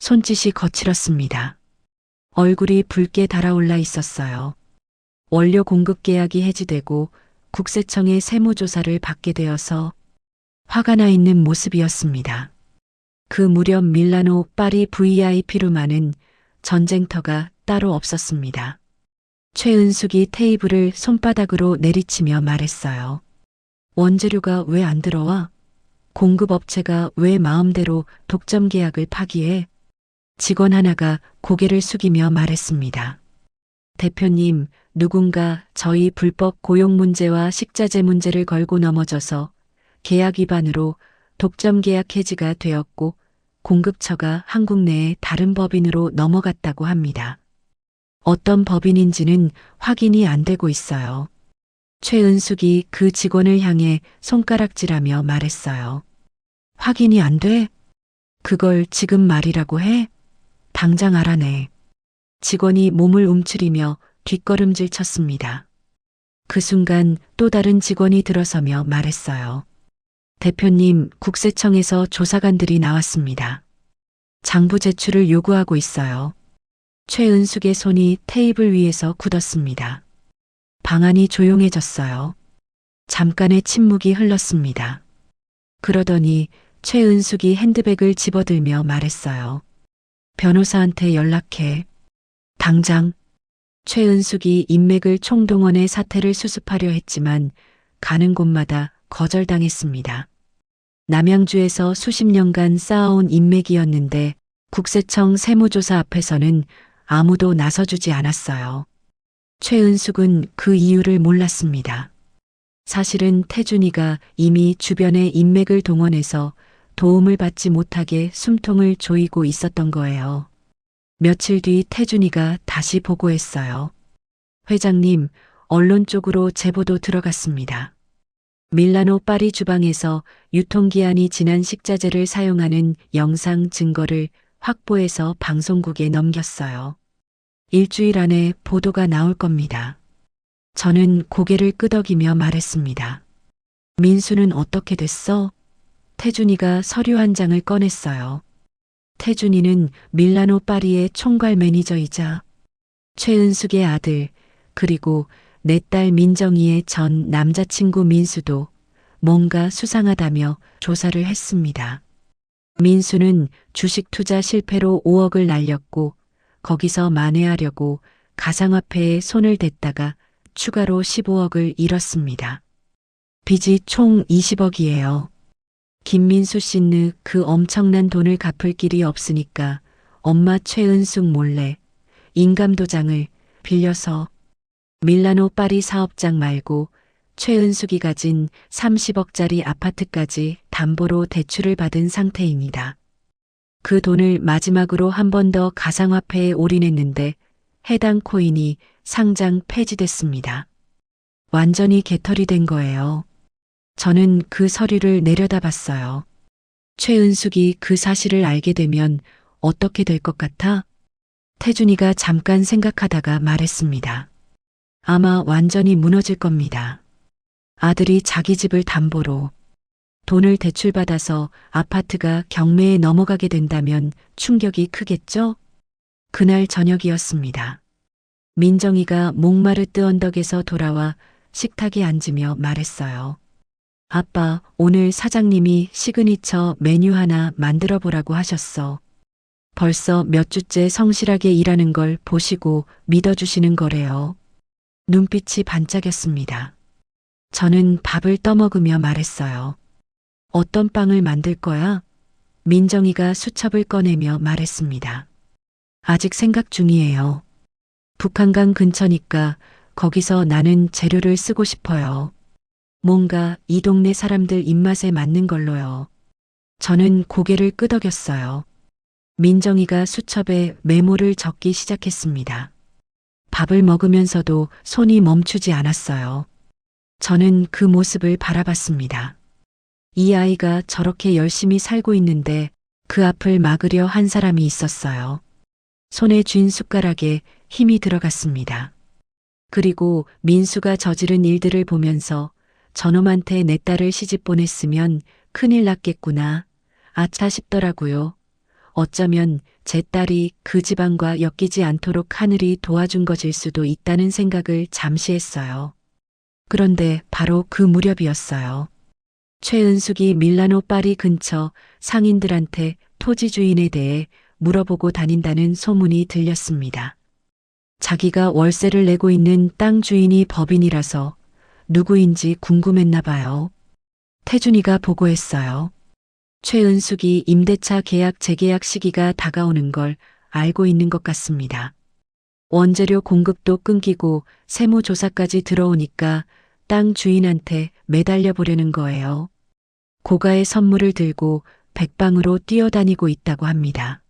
Speaker 2: 손짓이 거칠었습니다. 얼굴이 붉게 달아올라 있었어요. 원료 공급 계약이 해지되고 국세청의 세무조사를 받게 되어서 화가 나 있는 모습이었습니다. 그 무렵 밀라노 파리 VIP로만은 전쟁터가 따로 없었습니다. 최은숙이 테이블을 손바닥으로 내리치며 말했어요. 원재료가 왜 안 들어와? 공급업체가 왜 마음대로 독점 계약을 파기해? 직원 하나가 고개를 숙이며 말했습니다. 대표님, 누군가 저희 불법 고용 문제와 식자재 문제를 걸고 넘어져서 계약 위반으로 독점 계약 해지가 되었고 공급처가 한국 내에 다른 법인으로 넘어갔다고 합니다. 어떤 법인인지는 확인이 안 되고 있어요. 최은숙이 그 직원을 향해 손가락질하며 말했어요. 확인이 안 돼? 그걸 지금 말이라고 해? 당장 알아내. 직원이 몸을 움츠리며 뒷걸음질 쳤습니다. 그 순간 또 다른 직원이 들어서며 말했어요. 대표님, 국세청에서 조사관들이 나왔습니다. 장부 제출을 요구하고 있어요. 최은숙의 손이 테이블 위에서 굳었습니다. 방안이 조용해졌어요. 잠깐의 침묵이 흘렀습니다. 그러더니 최은숙이 핸드백을 집어들며 말했어요. 변호사한테 연락해. 당장. 최은숙이 인맥을 총동원해 사태를 수습하려 했지만 가는 곳마다 거절당했습니다. 남양주에서 수십 년간 쌓아온 인맥이었는데 국세청 세무조사 앞에서는 아무도 나서주지 않았어요. 최은숙은 그 이유를 몰랐습니다. 사실은 태준이가 이미 주변의 인맥을 동원해서 도움을 받지 못하게 숨통을 조이고 있었던 거예요. 며칠 뒤 태준이가 다시 보고했어요. 회장님, 언론 쪽으로 제보도 들어갔습니다. 밀라노 파리 주방에서 유통기한이 지난 식자재를 사용하는 영상 증거를 확보해서 방송국에 넘겼어요. 일주일 안에 보도가 나올 겁니다. 저는 고개를 끄덕이며 말했습니다. 민수는 어떻게 됐어? 태준이가 서류 한 장을 꺼냈어요. 태준이는 밀라노 파리의 총괄 매니저이자 최은숙의 아들, 그리고 내 딸 민정이의 전 남자친구 민수도 뭔가 수상하다며 조사를 했습니다. 민수는 주식 투자 실패로 5억을 날렸고 거기서 만회하려고 가상화폐에 손을 댔다가 추가로 15억을 잃었습니다. 빚이 총 20억이에요. 김민수 씨는 그 엄청난 돈을 갚을 길이 없으니까 엄마 최은숙 몰래 인감도장을 빌려서 밀라노 파리 사업장 말고 최은숙이 가진 30억짜리 아파트까지 담보로 대출을 받은 상태입니다. 그 돈을 마지막으로 한 번 더 가상화폐에 올인했는데 해당 코인이 상장 폐지됐습니다. 완전히 개털이 된 거예요. 저는 그 서류를 내려다봤어요. 최은숙이 그 사실을 알게 되면 어떻게 될 것 같아? 태준이가 잠깐 생각하다가 말했습니다. 아마 완전히 무너질 겁니다. 아들이 자기 집을 담보로 돈을 대출받아서 아파트가 경매에 넘어가게 된다면 충격이 크겠죠? 그날 저녁이었습니다. 민정이가 몽마르트 언덕에서 돌아와 식탁에 앉으며 말했어요. 아빠, 오늘 사장님이 시그니처 메뉴 하나 만들어 보라고 하셨어. 벌써 몇 주째 성실하게 일하는 걸 보시고 믿어주시는 거래요. 눈빛이 반짝였습니다. 저는 밥을 떠먹으며 말했어요. 어떤 빵을 만들 거야? 민정이가 수첩을 꺼내며 말했습니다. 아직 생각 중이에요. 북한강 근처니까 거기서 나는 재료를 쓰고 싶어요. 뭔가 이 동네 사람들 입맛에 맞는 걸로요. 저는 고개를 끄덕였어요. 민정이가 수첩에 메모를 적기 시작했습니다. 밥을 먹으면서도 손이 멈추지 않았어요. 저는 그 모습을 바라봤습니다. 이 아이가 저렇게 열심히 살고 있는데 그 앞을 막으려 한 사람이 있었어요. 손에 쥔 숟가락에 힘이 들어갔습니다. 그리고 민수가 저지른 일들을 보면서 저놈한테 내 딸을 시집 보냈으면 큰일 났겠구나. 아차 싶더라고요. 어쩌면 제 딸이 그 집안과 엮이지 않도록 하늘이 도와준 것일 수도 있다는 생각을 잠시 했어요. 그런데 바로 그 무렵이었어요. 최은숙이 밀라노 파리 근처 상인들한테 토지 주인에 대해 물어보고 다닌다는 소문이 들렸습니다. 자기가 월세를 내고 있는 땅 주인이 법인이라서 누구인지 궁금했나 봐요. 태준이가 보고했어요. 최은숙이 임대차 계약 재계약 시기가 다가오는 걸 알고 있는 것 같습니다. 원재료 공급도 끊기고 세무조사까지 들어오니까 땅 주인한테 매달려 보려는 거예요. 고가의 선물을 들고 백방으로 뛰어다니고 있다고 합니다.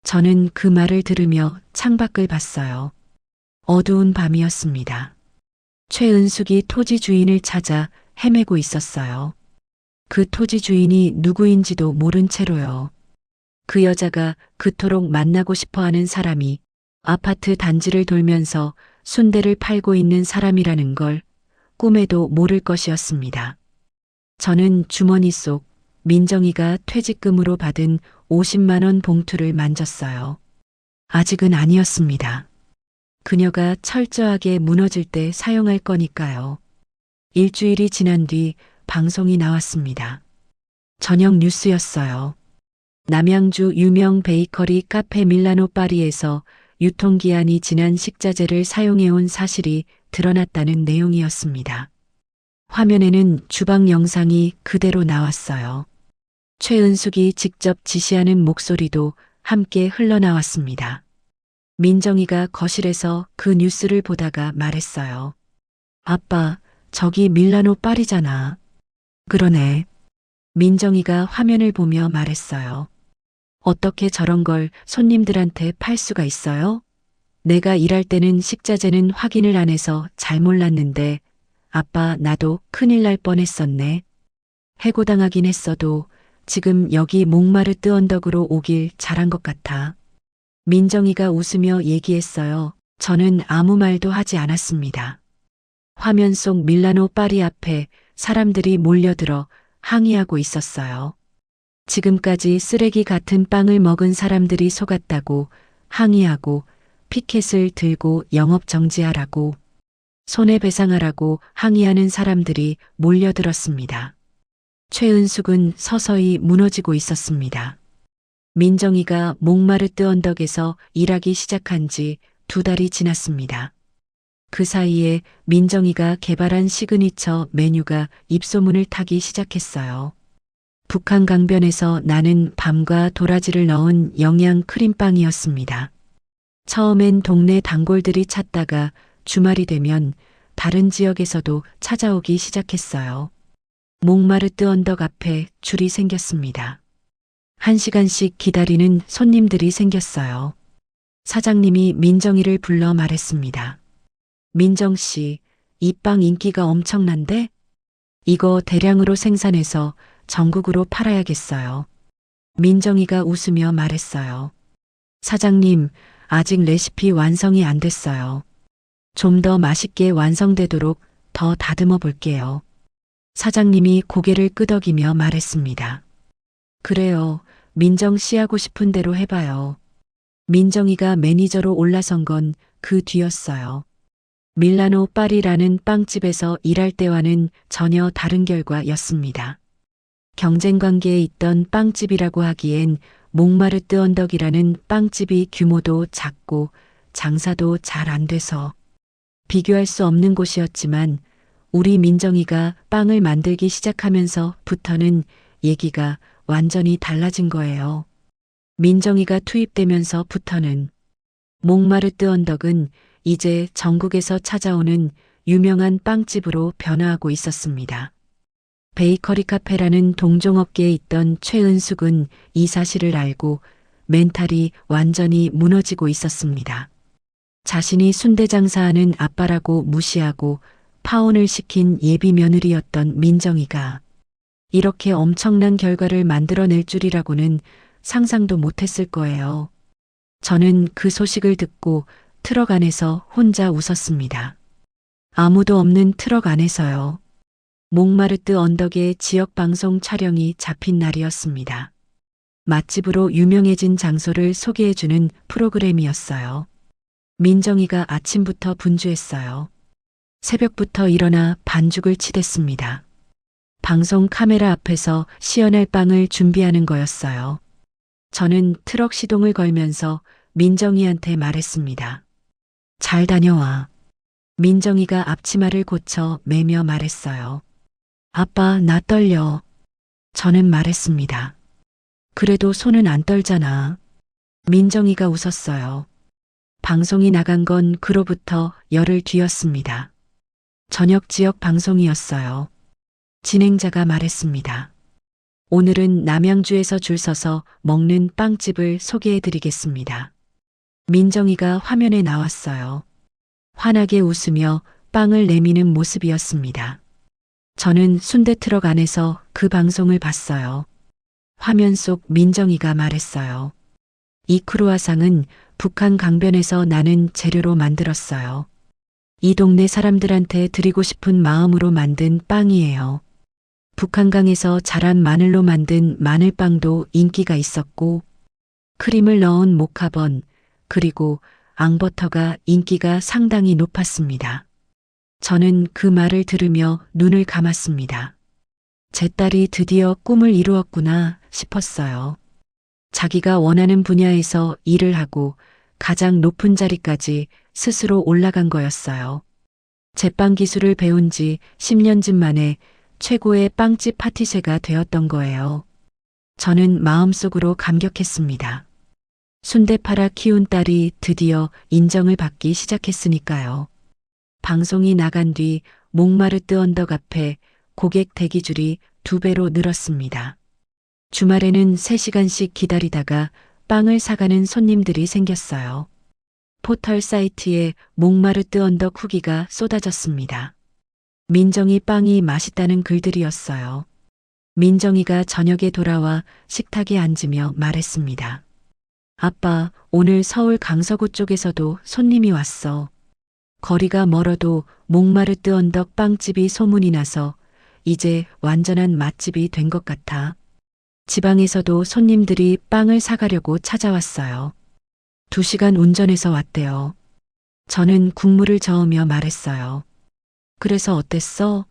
Speaker 2: 저는 그 말을 들으며 창밖을 봤어요. 어두운 밤이었습니다. 최은숙이 토지 주인을 찾아 헤매고 있었어요. 그 토지 주인이 누구인지도 모른 채로요. 그 여자가 그토록 만나고 싶어 하는 사람이 아파트 단지를 돌면서 순대를 팔고 있는 사람이라는 걸 꿈에도 모를 것이었습니다. 저는 주머니 속 민정이가 퇴직금으로 받은 50만 원 봉투를 만졌어요. 아직은 아니었습니다. 그녀가 철저하게 무너질 때 사용할 거니까요. 일주일이 지난 뒤 방송이 나왔습니다. 저녁 뉴스였어요. 남양주 유명 베이커리 카페 밀라노 파리에서 유통기한이 지난 식자재를 사용해온 사실이 드러났다는 내용이었습니다. 화면에는 주방 영상이 그대로 나왔어요. 최은숙이 직접 지시하는 목소리도 함께 흘러나왔습니다. 민정이가 거실에서 그 뉴스를 보다가 말했어요. 아빠, 저기 밀라노 파리잖아. 그러네. 민정이가 화면을 보며 말했어요. 어떻게 저런 걸 손님들한테 팔 수가 있어요? 내가 일할 때는 식자재는 확인을 안 해서 잘 몰랐는데 아빠 나도 큰일 날 뻔했었네. 해고당하긴 했어도 지금 여기 몽마르트 언덕으로 오길 잘한 것 같아. 민정이가 웃으며 얘기했어요. 저는 아무 말도 하지 않았습니다. 화면 속 밀라노 파리 앞에 사람들이 몰려들어 항의하고 있었어요. 지금까지 쓰레기 같은 빵을 먹은 사람들이 속았다고 항의하고 피켓을 들고 영업 정지하라고 손해배상하라고 항의하는 사람들이 몰려들었습니다. 최은숙은 서서히 무너지고 있었습니다. 민정이가 몽마르트 언덕에서 일하기 시작한 지 2달이 지났습니다. 그 사이에 민정이가 개발한 시그니처 메뉴가 입소문을 타기 시작했어요. 북한 강변에서 나는 밤과 도라지를 넣은 영양 크림빵이었습니다. 처음엔 동네 단골들이 찾다가 주말이 되면 다른 지역에서도 찾아오기 시작했어요. 몽마르트 언덕 앞에 줄이 생겼습니다. 1시간씩 기다리는 손님들이 생겼어요. 사장님이 민정이를 불러 말했습니다. 민정 씨, 이 빵 인기가 엄청난데? 이거 대량으로 생산해서 전국으로 팔아야겠어요. 민정이가 웃으며 말했어요. 사장님, 아직 레시피 완성이 안 됐어요. 좀 더 맛있게 완성되도록 더 다듬어 볼게요. 사장님이 고개를 끄덕이며 말했습니다. 그래요. 민정 씨 하고 싶은 대로 해봐요. 민정이가 매니저로 올라선 건 그 뒤였어요. 밀라노 파리라는 빵집에서 일할 때와는 전혀 다른 결과였습니다. 경쟁 관계에 있던 빵집이라고 하기엔 몽마르트 언덕이라는 빵집이 규모도 작고 장사도 잘 안 돼서 비교할 수 없는 곳이었지만 우리 민정이가 빵을 만들기 시작하면서부터는 얘기가 완전히 달라진 거예요. 민정이가 투입되면서부터는 몽마르트 언덕은 이제 전국에서 찾아오는 유명한 빵집으로 변화하고 있었습니다. 베이커리 카페라는 동종업계에 있던 최은숙은 이 사실을 알고 멘탈이 완전히 무너지고 있었습니다. 자신이 순대 장사하는 아빠라고 무시하고 파혼을 시킨 예비 며느리였던 민정이가 이렇게 엄청난 결과를 만들어낼 줄이라고는 상상도 못했을 거예요. 저는 그 소식을 듣고 트럭 안에서 혼자 웃었습니다. 아무도 없는 트럭 안에서요. 몽마르트 언덕의 지역 방송 촬영이 잡힌 날이었습니다. 맛집으로 유명해진 장소를 소개해주는 프로그램이었어요. 민정이가 아침부터 분주했어요. 새벽부터 일어나 반죽을 치댔습니다. 방송 카메라 앞에서 시연할 빵을 준비하는 거였어요. 저는 트럭 시동을 걸면서 민정이한테 말했습니다. 잘 다녀와. 민정이가 앞치마를 고쳐 매며 말했어요. 아빠, 나 떨려. 저는 말했습니다. 그래도 손은 안 떨잖아. 민정이가 웃었어요. 방송이 나간 건 그로부터 열흘 뒤였습니다. 저녁 지역 방송이었어요. 진행자가 말했습니다. 오늘은 남양주에서 줄 서서 먹는 빵집을 소개해드리겠습니다. 민정이가 화면에 나왔어요. 환하게 웃으며 빵을 내미는 모습이었습니다. 저는 순대 트럭 안에서 그 방송을 봤어요. 화면 속 민정이가 말했어요. 이 크루아상은 북한 강변에서 나는 재료로 만들었어요. 이 동네 사람들한테 드리고 싶은 마음으로 만든 빵이에요. 북한강에서 자란 마늘로 만든 마늘빵도 인기가 있었고, 크림을 넣은 모카번, 그리고 앙버터가 인기가 상당히 높았습니다. 저는 그 말을 들으며 눈을 감았습니다. 제 딸이 드디어 꿈을 이루었구나 싶었어요. 자기가 원하는 분야에서 일을 하고 가장 높은 자리까지 스스로 올라간 거였어요. 제빵 기술을 배운 지 10년쯤 만에 최고의 빵집 파티셰가 되었던 거예요. 저는 마음속으로 감격했습니다. 순대 팔아 키운 딸이 드디어 인정을 받기 시작했으니까요. 방송이 나간 뒤 몽마르트 언덕 앞에 고객 대기줄이 2배로 늘었습니다. 주말에는 3시간씩 기다리다가 빵을 사가는 손님들이 생겼어요. 포털 사이트에 몽마르트 언덕 후기가 쏟아졌습니다. 민정이 빵이 맛있다는 글들이었어요. 민정이가 저녁에 돌아와 식탁에 앉으며 말했습니다. 아빠, 오늘 서울 강서구 쪽에서도 손님이 왔어. 거리가 멀어도 몽마르트 언덕 빵집이 소문이 나서 이제 완전한 맛집이 된 것 같아. 지방에서도 손님들이 빵을 사가려고 찾아왔어요. 2시간 운전해서 왔대요. 저는 국물을 저으며 말했어요. 그래서 어땠어?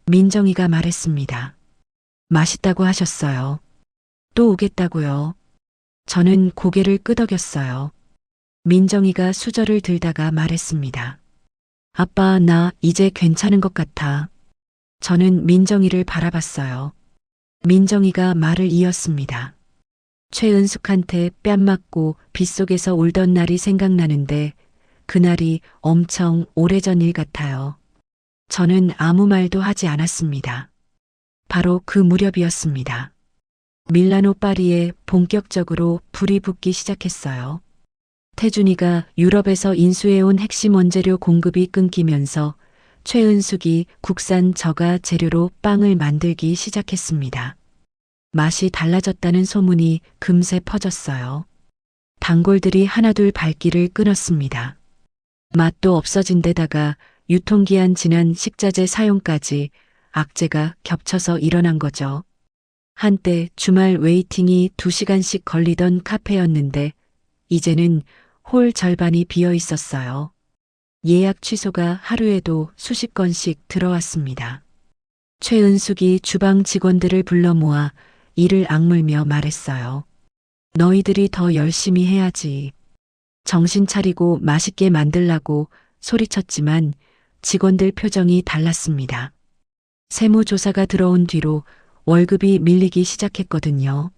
Speaker 2: 민정이가 말했습니다. 맛있다고 하셨어요. 또 오겠다고요. 저는 고개를 끄덕였어요. 민정이가 수저를 들다가 말했습니다. 아빠, 나 이제 괜찮은 것 같아. 저는 민정이를 바라봤어요. 민정이가 말을 이었습니다. 최은숙한테 뺨 맞고 빗속에서 울던 날이 생각나는데 그날이 엄청 오래전 일 같아요. 저는 아무 말도 하지 않았습니다. 바로 그 무렵이었습니다. 밀라노 파리에 본격적으로 불이 붙기 시작했어요. 태준이가 유럽에서 인수해온 핵심 원재료 공급이 끊기면서 최은숙이 국산 저가 재료로 빵을 만들기 시작했습니다. 맛이 달라졌다는 소문이 금세 퍼졌어요. 단골들이 하나둘 발길을 끊었습니다. 맛도 없어진 데다가 유통기한 지난 식자재 사용까지 악재가 겹쳐서 일어난 거죠. 한때 주말 웨이팅이 2시간씩 걸리던 카페였는데 이제는 홀 절반이 비어 있었어요. 예약 취소가 하루에도 수십 건씩 들어왔습니다. 최은숙이 주방 직원들을 불러 모아 이를 악물며 말했어요. 너희들이 더 열심히 해야지. 정신 차리고 맛있게 만들라고 소리쳤지만 직원들 표정이 달랐습니다. 세무조사가 들어온 뒤로 월급이 밀리기 시작했거든요.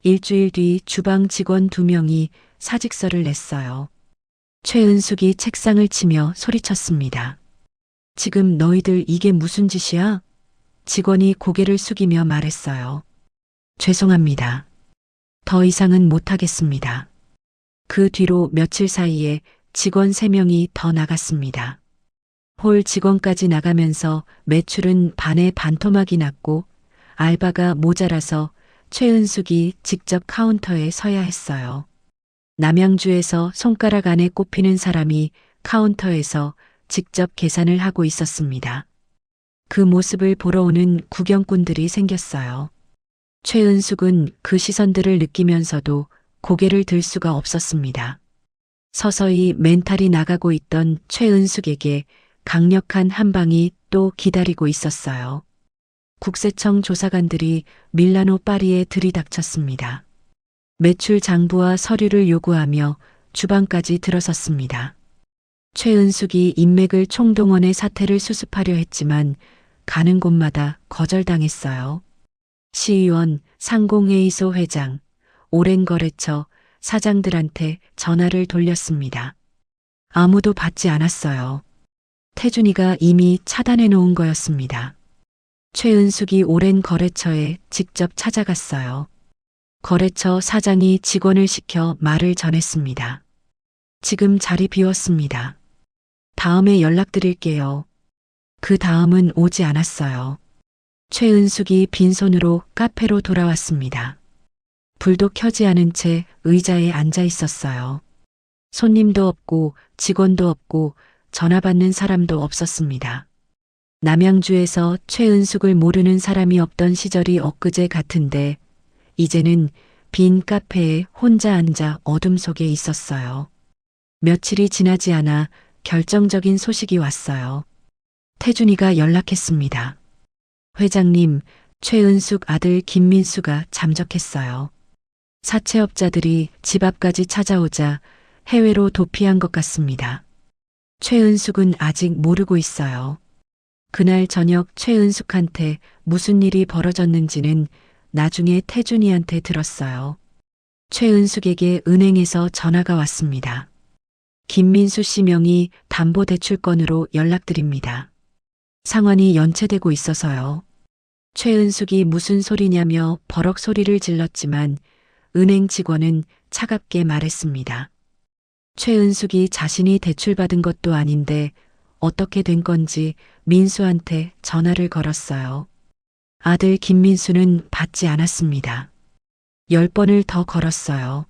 Speaker 2: 일주일 뒤 주방 직원 2명이 사직서를 냈어요. 최은숙이 책상을 치며 소리쳤습니다. 지금 너희들 이게 무슨 짓이야? 직원이 고개를 숙이며 말했어요. 죄송합니다. 더 이상은 못하겠습니다. 그 뒤로 며칠 사이에 직원 3명이 더 나갔습니다. 홀 직원까지 나가면서 매출은 반에 반토막이 났고 알바가 모자라서 최은숙이 직접 카운터에 서야 했어요. 남양주에서 손가락 안에 꼽히는 사람이 카운터에서 직접 계산을 하고 있었습니다. 그 모습을 보러 오는 구경꾼들이 생겼어요. 최은숙은 그 시선들을 느끼면서도 고개를 들 수가 없었습니다. 서서히 멘탈이 나가고 있던 최은숙에게 강력한 한 방이 또 기다리고 있었어요. 국세청 조사관들이 밀라노 파리에 들이닥쳤습니다. 매출 장부와 서류를 요구하며 주방까지 들어섰습니다. 최은숙이 인맥을 총동원해 사태를 수습하려 했지만 가는 곳마다 거절당했어요. 시의원, 상공회의소 회장, 오랜거래처 사장들한테 전화를 돌렸습니다. 아무도 받지 않았어요. 태준이가 이미 차단해 놓은 거였습니다. 최은숙이 오랜 거래처에 직접 찾아갔어요. 거래처 사장이 직원을 시켜 말을 전했습니다. 지금 자리 비웠습니다. 다음에 연락드릴게요. 그 다음은 오지 않았어요. 최은숙이 빈손으로 카페로 돌아왔습니다. 불도 켜지 않은 채 의자에 앉아 있었어요. 손님도 없고 직원도 없고 전화 받는 사람도 없었습니다. 남양주에서 최은숙을 모르는 사람이 없던 시절이 엊그제 같은데 이제는 빈 카페에 혼자 앉아 어둠 속에 있었어요. 며칠이 지나지 않아 결정적인 소식이 왔어요. 태준이가 연락했습니다. 회장님, 최은숙 아들 김민수가 잠적했어요. 사채업자들이 집 앞까지 찾아오자 해외로 도피한 것 같습니다. 최은숙은 아직 모르고 있어요. 그날 저녁 최은숙한테 무슨 일이 벌어졌는지는 나중에 태준이한테 들었어요. 최은숙에게 은행에서 전화가 왔습니다. 김민수 씨 명의 담보대출건으로 연락드립니다. 상환이 연체되고 있어서요. 최은숙이 무슨 소리냐며 버럭 소리를 질렀지만 은행 직원은 차갑게 말했습니다. 최은숙이 자신이 대출받은 것도 아닌데 어떻게 된 건지 민수한테 전화를 걸었어요. 아들 김민수는 받지 않았습니다. 10번을 더 걸었어요.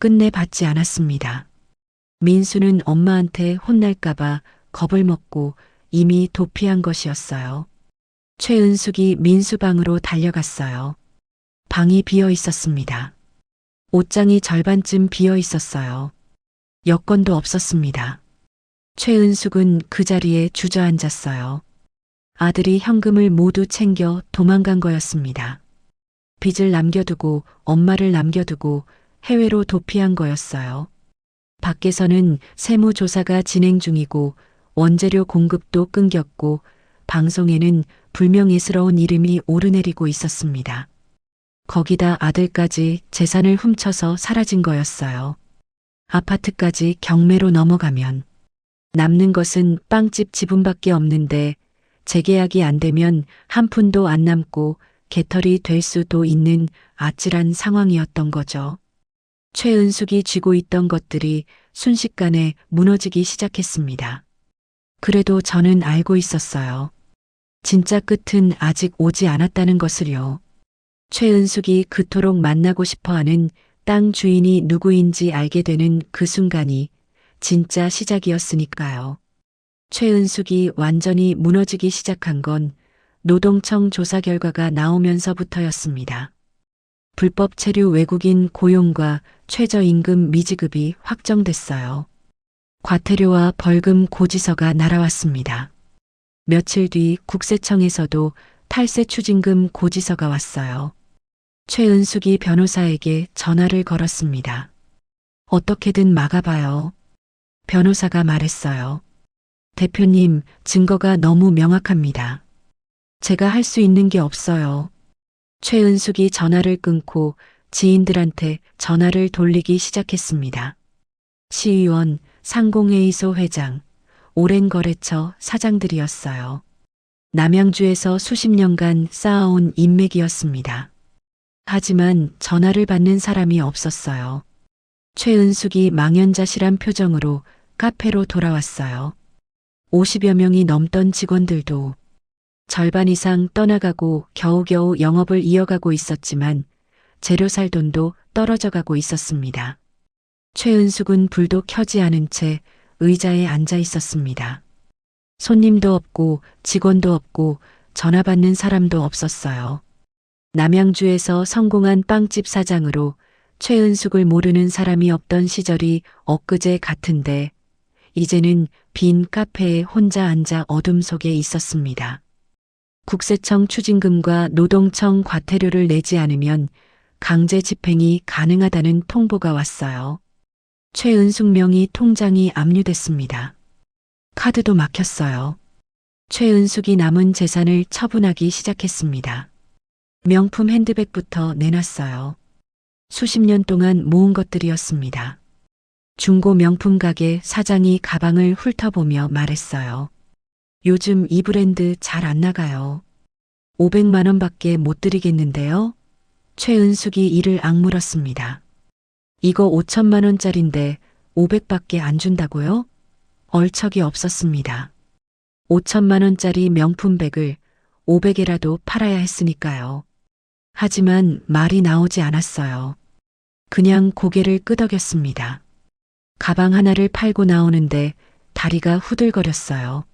Speaker 2: 끝내 받지 않았습니다. 민수는 엄마한테 혼날까봐 겁을 먹고 이미 도피한 것이었어요. 최은숙이 민수 방으로 달려갔어요. 방이 비어 있었습니다. 옷장이 절반쯤 비어 있었어요. 여권도 없었습니다. 최은숙은 그 자리에 주저앉았어요. 아들이 현금을 모두 챙겨 도망간 거였습니다. 빚을 남겨두고 엄마를 남겨두고 해외로 도피한 거였어요. 밖에서는 세무조사가 진행 중이고 원재료 공급도 끊겼고 방송에는 불명예스러운 이름이 오르내리고 있었습니다. 거기다 아들까지 재산을 훔쳐서 사라진 거였어요. 아파트까지 경매로 넘어가면 남는 것은 빵집 지분밖에 없는데 재계약이 안 되면 한 푼도 안 남고 개털이 될 수도 있는 아찔한 상황이었던 거죠. 최은숙이 쥐고 있던 것들이 순식간에 무너지기 시작했습니다. 그래도 저는 알고 있었어요. 진짜 끝은 아직 오지 않았다는 것을요. 최은숙이 그토록 만나고 싶어하는 땅 주인이 누구인지 알게 되는 그 순간이 진짜 시작이었으니까요. 최은숙이 완전히 무너지기 시작한 건 노동청 조사 결과가 나오면서부터였습니다. 불법 체류 외국인 고용과 최저임금 미지급이 확정됐어요. 과태료와 벌금 고지서가 날아왔습니다. 며칠 뒤 국세청에서도 탈세 추징금 고지서가 왔어요. 최은숙이 변호사에게 전화를 걸었습니다. 어떻게든 막아봐요. 변호사가 말했어요. 대표님, 증거가 너무 명확합니다. 제가 할 수 있는 게 없어요. 최은숙이 전화를 끊고 지인들한테 전화를 돌리기 시작했습니다. 시의원, 상공회의소 회장, 오랜 거래처 사장들이었어요. 남양주에서 수십 년간 쌓아온 인맥이었습니다. 하지만 전화를 받는 사람이 없었어요. 최은숙이 망연자실한 표정으로 카페로 돌아왔어요. 50여 명이 넘던 직원들도 절반 이상 떠나가고 겨우겨우 영업을 이어가고 있었지만 재료 살 돈도 떨어져 가고 있었습니다. 최은숙은 불도 켜지 않은 채 의자에 앉아 있었습니다. 손님도 없고 직원도 없고 전화 받는 사람도 없었어요. 남양주에서 성공한 빵집 사장으로 최은숙을 모르는 사람이 없던 시절이 엊그제 같은데 이제는 빈 카페에 혼자 앉아 어둠 속에 있었습니다. 국세청 추징금과 노동청 과태료를 내지 않으면 강제 집행이 가능하다는 통보가 왔어요. 최은숙 명의 통장이 압류됐습니다. 카드도 막혔어요. 최은숙이 남은 재산을 처분하기 시작했습니다. 명품 핸드백부터 내놨어요. 수십 년 동안 모은 것들이었습니다. 중고 명품 가게 사장이 가방을 훑어보며 말했어요. 요즘 이 브랜드 잘 안 나가요. 500만 원밖에 못 드리겠는데요. 최은숙이 이를 악물었습니다. 이거 5천만 원짜린데 500밖에 안 준다고요? 얼척이 없었습니다. 5천만 원짜리 명품백을 500에라도 팔아야 했으니까요. 하지만 말이 나오지 않았어요. 그냥 고개를 끄덕였습니다. 가방 하나를 팔고 나오는데 다리가 후들거렸어요.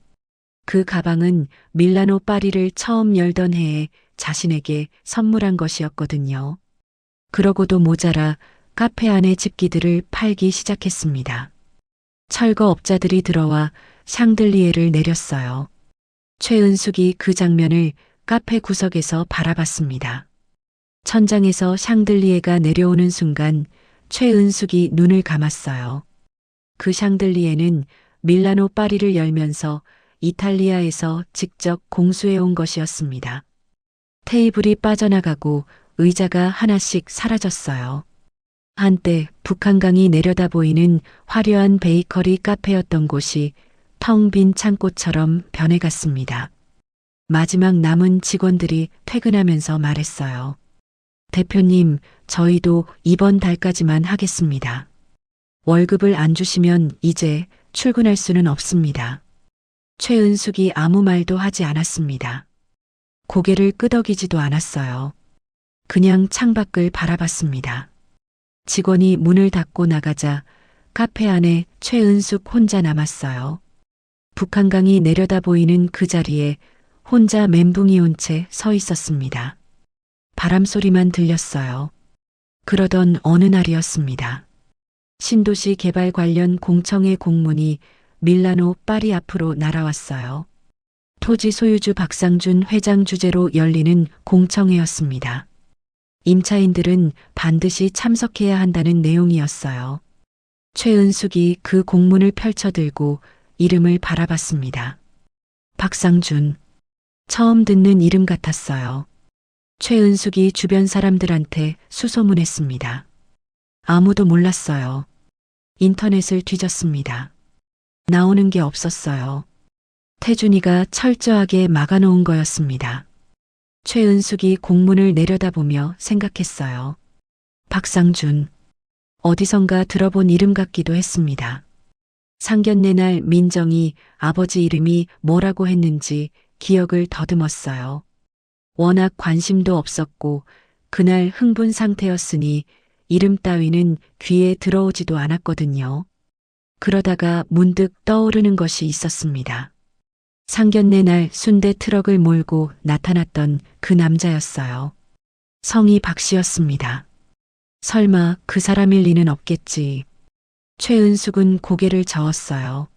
Speaker 2: 그 가방은 밀라노 파리를 처음 열던 해에 자신에게 선물한 것이었거든요. 그러고도 모자라 카페 안의 집기들을 팔기 시작했습니다. 철거업자들이 들어와 샹들리에를 내렸어요. 최은숙이 그 장면을 카페 구석에서 바라봤습니다. 천장에서 샹들리에가 내려오는 순간 최은숙이 눈을 감았어요. 그 샹들리에는 밀라노 파리를 열면서 이탈리아에서 직접 공수해온 것이었습니다. 테이블이 빠져나가고 의자가 하나씩 사라졌어요. 한때 북한강이 내려다 보이는 화려한 베이커리 카페였던 곳이 텅 빈 창고처럼 변해갔습니다. 마지막 남은 직원들이 퇴근하면서 말했어요. 대표님, 저희도 이번 달까지만 하겠습니다. 월급을 안 주시면 이제 출근할 수는 없습니다. 최은숙이 아무 말도 하지 않았습니다. 고개를 끄덕이지도 않았어요. 그냥 창밖을 바라봤습니다. 직원이 문을 닫고 나가자 카페 안에 최은숙 혼자 남았어요. 북한강이 내려다 보이는 그 자리에 혼자 멘붕이 온 채 서 있었습니다. 바람 소리만 들렸어요. 그러던 어느 날이었습니다. 신도시 개발 관련 공청회 공문이 밀라노 파리 앞으로 날아왔어요. 토지 소유주 박상준 회장 주재로 열리는 공청회였습니다. 임차인들은 반드시 참석해야 한다는 내용이었어요. 최은숙이 그 공문을 펼쳐들고 이름을 바라봤습니다. 박상준. 처음 듣는 이름 같았어요. 최은숙이 주변 사람들한테 수소문했습니다. 아무도 몰랐어요. 인터넷을 뒤졌습니다. 나오는 게 없었어요. 태준이가 철저하게 막아놓은 거였습니다. 최은숙이 공문을 내려다보며 생각했어요. 박상준. 어디선가 들어본 이름 같기도 했습니다. 상견례 날 민정이 아버지 이름이 뭐라고 했는지 기억을 더듬었어요. 워낙 관심도 없었고 그날 흥분 상태였으니 이름 따위는 귀에 들어오지도 않았거든요. 그러다가 문득 떠오르는 것이 있었습니다. 상견례 날 순대 트럭을 몰고 나타났던 그 남자였어요. 성이 박 씨였습니다. 설마 그 사람일 리는 없겠지. 최은숙은 고개를 저었어요.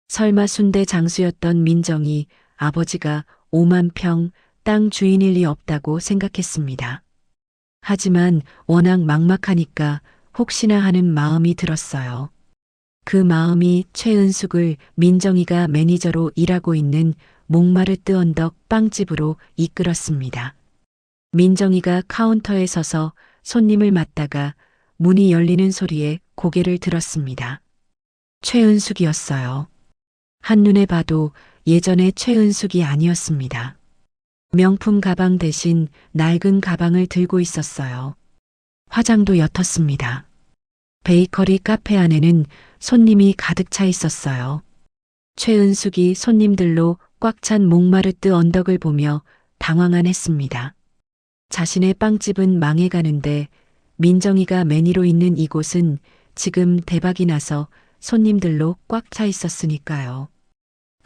Speaker 2: 설마 순대 장수였던 민정이 아버지가 5만 평 땅 주인일 리 없다고 생각했습니다. 하지만 워낙 막막하니까 혹시나 하는 마음이 들었어요. 그 마음이 최은숙을 민정이가 매니저로 일하고 있는 몽마르트 언덕 빵집으로 이끌었습니다. 민정이가 카운터에 서서 손님을 맞다가 문이 열리는 소리에 고개를 들었습니다. 최은숙이었어요. 한눈에 봐도 예전의 최은숙이 아니었습니다. 명품 가방 대신 낡은 가방을 들고 있었어요. 화장도 옅었습니다. 베이커리 카페 안에는 손님이 가득 차 있었어요. 최은숙이 손님들로 꽉 찬 몽마르트 언덕을 보며 당황한 했습니다. 자신의 빵집은 망해가는데 민정이가 매니로 있는 이곳은 지금 대박이 나서 손님들로 꽉 차 있었으니까요.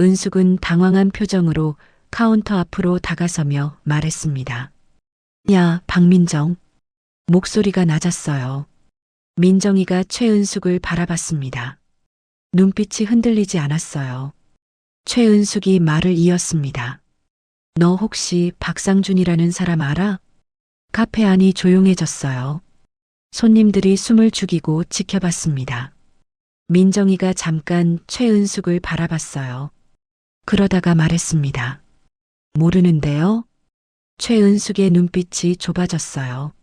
Speaker 2: 은숙은 당황한 표정으로 카운터 앞으로 다가서며 말했습니다. 야, 박민정. 목소리가 낮았어요. 민정이가 최은숙을 바라봤습니다. 눈빛이 흔들리지 않았어요. 최은숙이 말을 이었습니다. 너 혹시 박상준이라는 사람 알아? 카페 안이 조용해졌어요. 손님들이 숨을 죽이고 지켜봤습니다. 민정이가 잠깐 최은숙을 바라봤어요. 그러다가 말했습니다. 모르는데요? 최은숙의 눈빛이 좁아졌어요.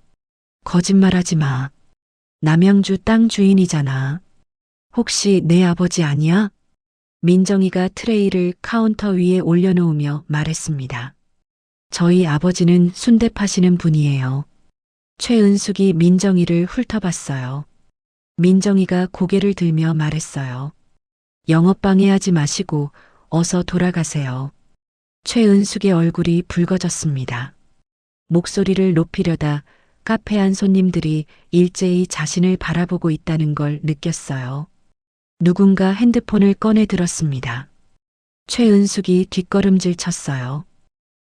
Speaker 2: 거짓말하지 마. 남양주 땅 주인이잖아. 혹시 내 아버지 아니야? 민정이가 트레이를 카운터 위에 올려놓으며 말했습니다. 저희 아버지는 순대 파시는 분이에요. 최은숙이 민정이를 훑어봤어요. 민정이가 고개를 들며 말했어요. 영업방해하지 마시고 어서 돌아가세요. 최은숙의 얼굴이 붉어졌습니다. 목소리를 높이려다 카페 안 손님들이 일제히 자신을 바라보고 있다는 걸 느꼈어요. 누군가 핸드폰을 꺼내 들었습니다. 최은숙이 뒷걸음질 쳤어요.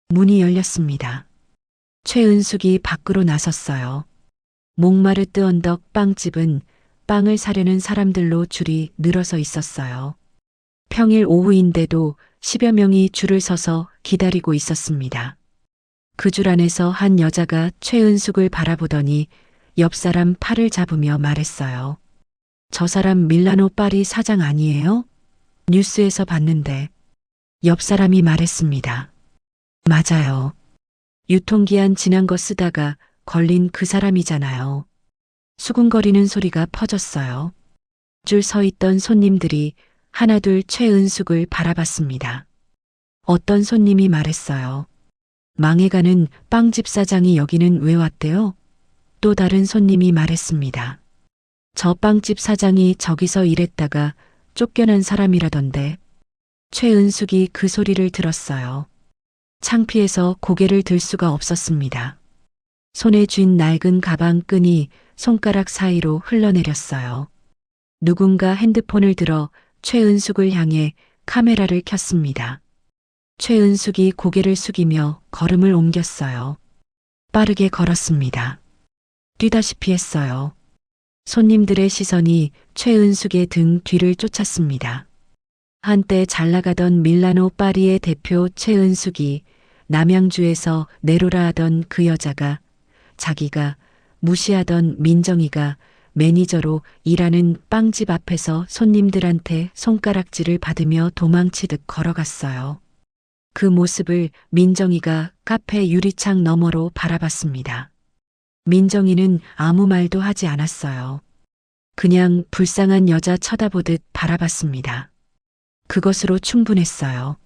Speaker 2: 문이 열렸습니다. 최은숙이 밖으로 나섰어요. 몽마르트 언덕 빵집은 빵을 사려는 사람들로 줄이 늘어서 있었어요. 평일 오후인데도 10여 명이 줄을 서서 기다리고 있었습니다. 그 줄 안에서 한 여자가 최은숙을 바라보더니 옆 사람 팔을 잡으며 말했어요. 저 사람 밀라노 파리 사장 아니에요? 뉴스에서 봤는데. 옆 사람이 말했습니다. 맞아요. 유통기한 지난 거 쓰다가 걸린 그 사람이잖아요. 수군거리는 소리가 퍼졌어요. 줄 서 있던 손님들이 하나둘 최은숙을 바라봤습니다. 어떤 손님이 말했어요. 망해가는 빵집 사장이 여기는 왜 왔대요? 또 다른 손님이 말했습니다. 저 빵집 사장이 저기서 일했다가 쫓겨난 사람이라던데. 최은숙이 그 소리를 들었어요. 창피해서 고개를 들 수가 없었습니다. 손에 쥔 낡은 가방 끈이 손가락 사이로 흘러내렸어요. 누군가 핸드폰을 들어 최은숙을 향해 카메라를 켰습니다. 최은숙이 고개를 숙이며 걸음을 옮겼어요. 빠르게 걸었습니다. 뛰다시피 했어요. 손님들의 시선이 최은숙의 등 뒤를 쫓았습니다. 한때 잘 나가던 밀라노 파리의 대표 최은숙이 남양주에서 내로라 하던 그 여자가 자기가 무시하던 민정이가 매니저로 일하는 빵집 앞에서 손님들한테 손가락질을 받으며 도망치듯 걸어갔어요. 그 모습을 민정이가 카페 유리창 너머로 바라봤습니다. 민정이는 아무 말도 하지 않았어요. 그냥 불쌍한 여자 쳐다보듯 바라봤습니다. 그것으로 충분했어요.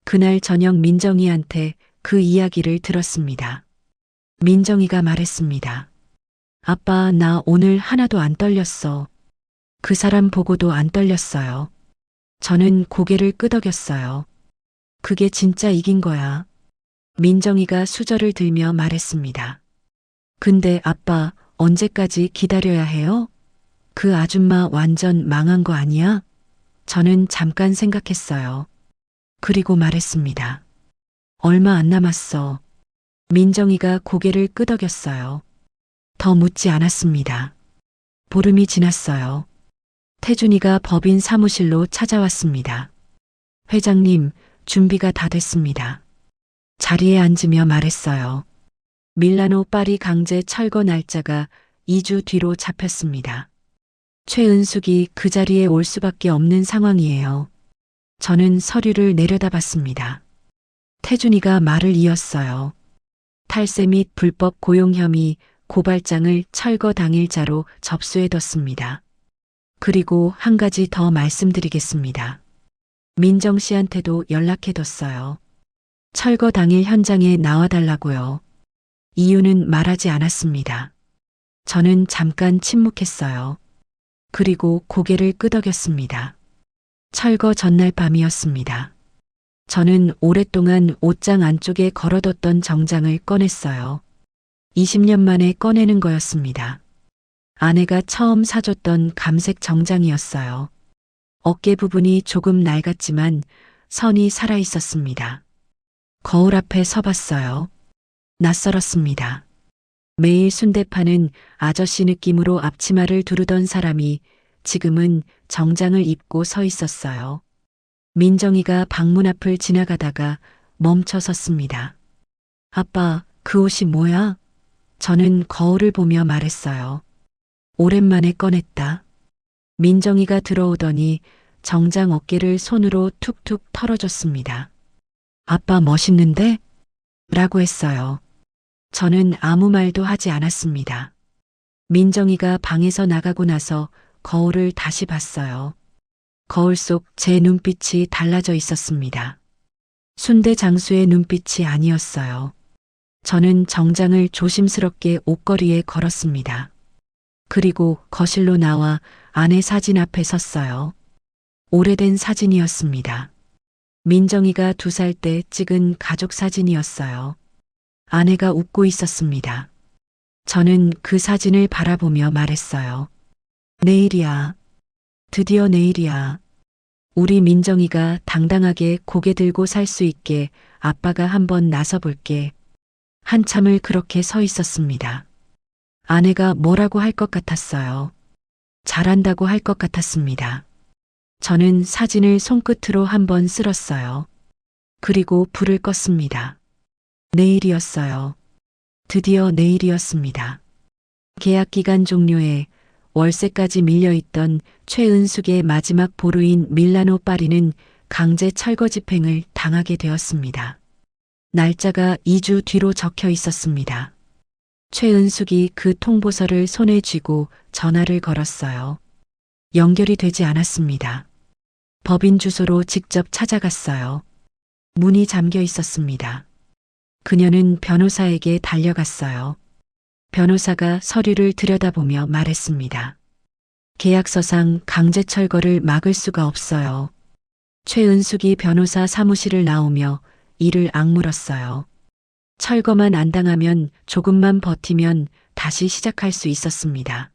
Speaker 2: 그날 저녁 민정이한테 그 이야기를 들었습니다. 민정이가 말했습니다. 아빠, 나 오늘 하나도 안 떨렸어. 그 사람 보고도 안 떨렸어요. 저는 고개를 끄덕였어요. 그게 진짜 이긴 거야. 민정이가 수저를 들며 말했습니다. 근데 아빠, 언제까지 기다려야 해요? 그 아줌마 완전 망한 거 아니야? 저는 잠깐 생각했어요. 그리고 말했습니다. 얼마 안 남았어. 민정이가 고개를 끄덕였어요. 더 묻지 않았습니다. 보름이 지났어요. 태준이가 법인 사무실로 찾아왔습니다. 회장님, 준비가 다 됐습니다. 자리에 앉으며 말했어요. 밀라노 파리 강제 철거 날짜가 2주 뒤로 잡혔습니다. 최은숙이 그 자리에 올 수밖에 없는 상황이에요. 저는 서류를 내려다봤습니다. 태준이가 말을 이었어요. 탈세 및 불법 고용 혐의 고발장을 철거 당일자로 접수해뒀습니다. 그리고 한 가지 더 말씀드리겠습니다. 민정 씨한테도 연락해뒀어요. 철거 당일 현장에 나와달라고요. 이유는 말하지 않았습니다. 저는 잠깐 침묵했어요. 그리고 고개를 끄덕였습니다. 철거 전날 밤이었습니다. 저는 오랫동안 옷장 안쪽에 걸어뒀던 정장을 꺼냈어요. 20년 만에 꺼내는 거였습니다. 아내가 처음 사줬던 감색 정장이었어요. 어깨 부분이 조금 낡았지만 선이 살아 있었습니다. 거울 앞에 서봤어요. 낯설었습니다. 매일 순대 파는 아저씨 느낌으로 앞치마를 두르던 사람이 지금은 정장을 입고 서 있었어요. 민정이가 방문 앞을 지나가다가 멈춰 섰습니다. 아빠, 그 옷이 뭐야? 저는 거울을 보며 말했어요. 오랜만에 꺼냈다. 민정이가 들어오더니 정장 어깨를 손으로 툭툭 털어줬습니다. 아빠 멋있는데? 라고 했어요. 저는 아무 말도 하지 않았습니다. 민정이가 방에서 나가고 나서 거울을 다시 봤어요. 거울 속 제 눈빛이 달라져 있었습니다. 순대 장수의 눈빛이 아니었어요. 저는 정장을 조심스럽게 옷걸이에 걸었습니다. 그리고 거실로 나와 아내 사진 앞에 섰어요. 오래된 사진이었습니다. 민정이가 2살 때 찍은 가족 사진이었어요. 아내가 웃고 있었습니다. 저는 그 사진을 바라보며 말했어요. 내일이야. 드디어 내일이야. 우리 민정이가 당당하게 고개 들고 살 수 있게 아빠가 한번 나서 볼게. 한참을 그렇게 서 있었습니다. 아내가 뭐라고 할 것 같았어요. 잘한다고 할 것 같았습니다. 저는 사진을 손끝으로 한번 쓸었어요. 그리고 불을 껐습니다. 내일이었어요. 드디어 내일이었습니다. 계약 기간 종료에 월세까지 밀려있던 최은숙의 마지막 보루인 밀라노 파리는 강제 철거 집행을 당하게 되었습니다. 날짜가 2주 뒤로 적혀 있었습니다. 최은숙이 그 통보서를 손에 쥐고 전화를 걸었어요. 연결이 되지 않았습니다. 법인 주소로 직접 찾아갔어요. 문이 잠겨 있었습니다. 그녀는 변호사에게 달려갔어요. 변호사가 서류를 들여다보며 말했습니다. 계약서상 강제 철거를 막을 수가 없어요. 최은숙이 변호사 사무실을 나오며 이를 악물었어요. 철거만 안 당하면 조금만 버티면 다시 시작할 수 있었습니다.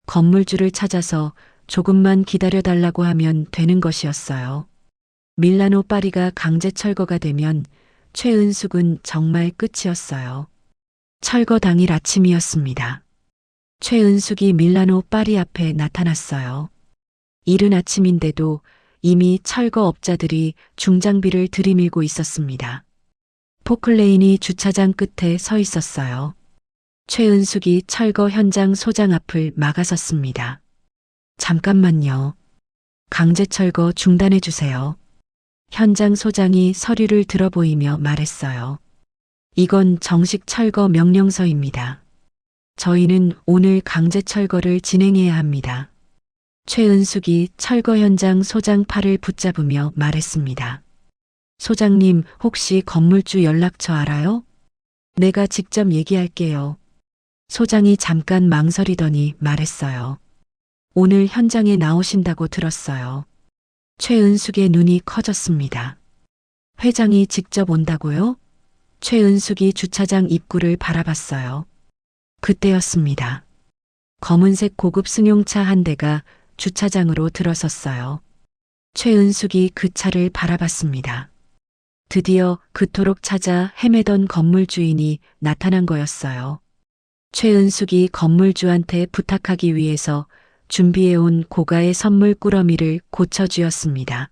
Speaker 2: 건물주를 찾아서 조금만 기다려달라고 하면 되는 것이었어요. 밀라노 파리가 강제 철거가 되면 최은숙은 정말 끝이었어요. 철거 당일 아침이었습니다. 최은숙이 밀라노 파리 앞에 나타났어요. 이른 아침인데도 이미 철거업자들이 중장비를 들이밀고 있었습니다. 포클레인이 주차장 끝에 서 있었어요. 최은숙이 철거 현장 소장 앞을 막아섰습니다. 잠깐만요. 강제 철거 중단해 주세요. 현장 소장이 서류를 들어보이며 말했어요. 이건 정식 철거 명령서입니다. 저희는 오늘 강제 철거를 진행해야 합니다. 최은숙이 철거 현장 소장 팔을 붙잡으며 말했습니다. 소장님, 혹시 건물주 연락처 알아요? 내가 직접 얘기할게요. 소장이 잠깐 망설이더니 말했어요. 오늘 현장에 나오신다고 들었어요. 최은숙의 눈이 커졌습니다. 회장이 직접 온다고요? 최은숙이 주차장 입구를 바라봤어요. 그때였습니다. 검은색 고급 승용차 한 대가 주차장으로 들어섰어요. 최은숙이 그 차를 바라봤습니다. 드디어 그토록 찾아 헤매던 건물 주인이 나타난 거였어요. 최은숙이 건물주한테 부탁하기 위해서 준비해온 고가의 선물 꾸러미를 고쳐주었습니다.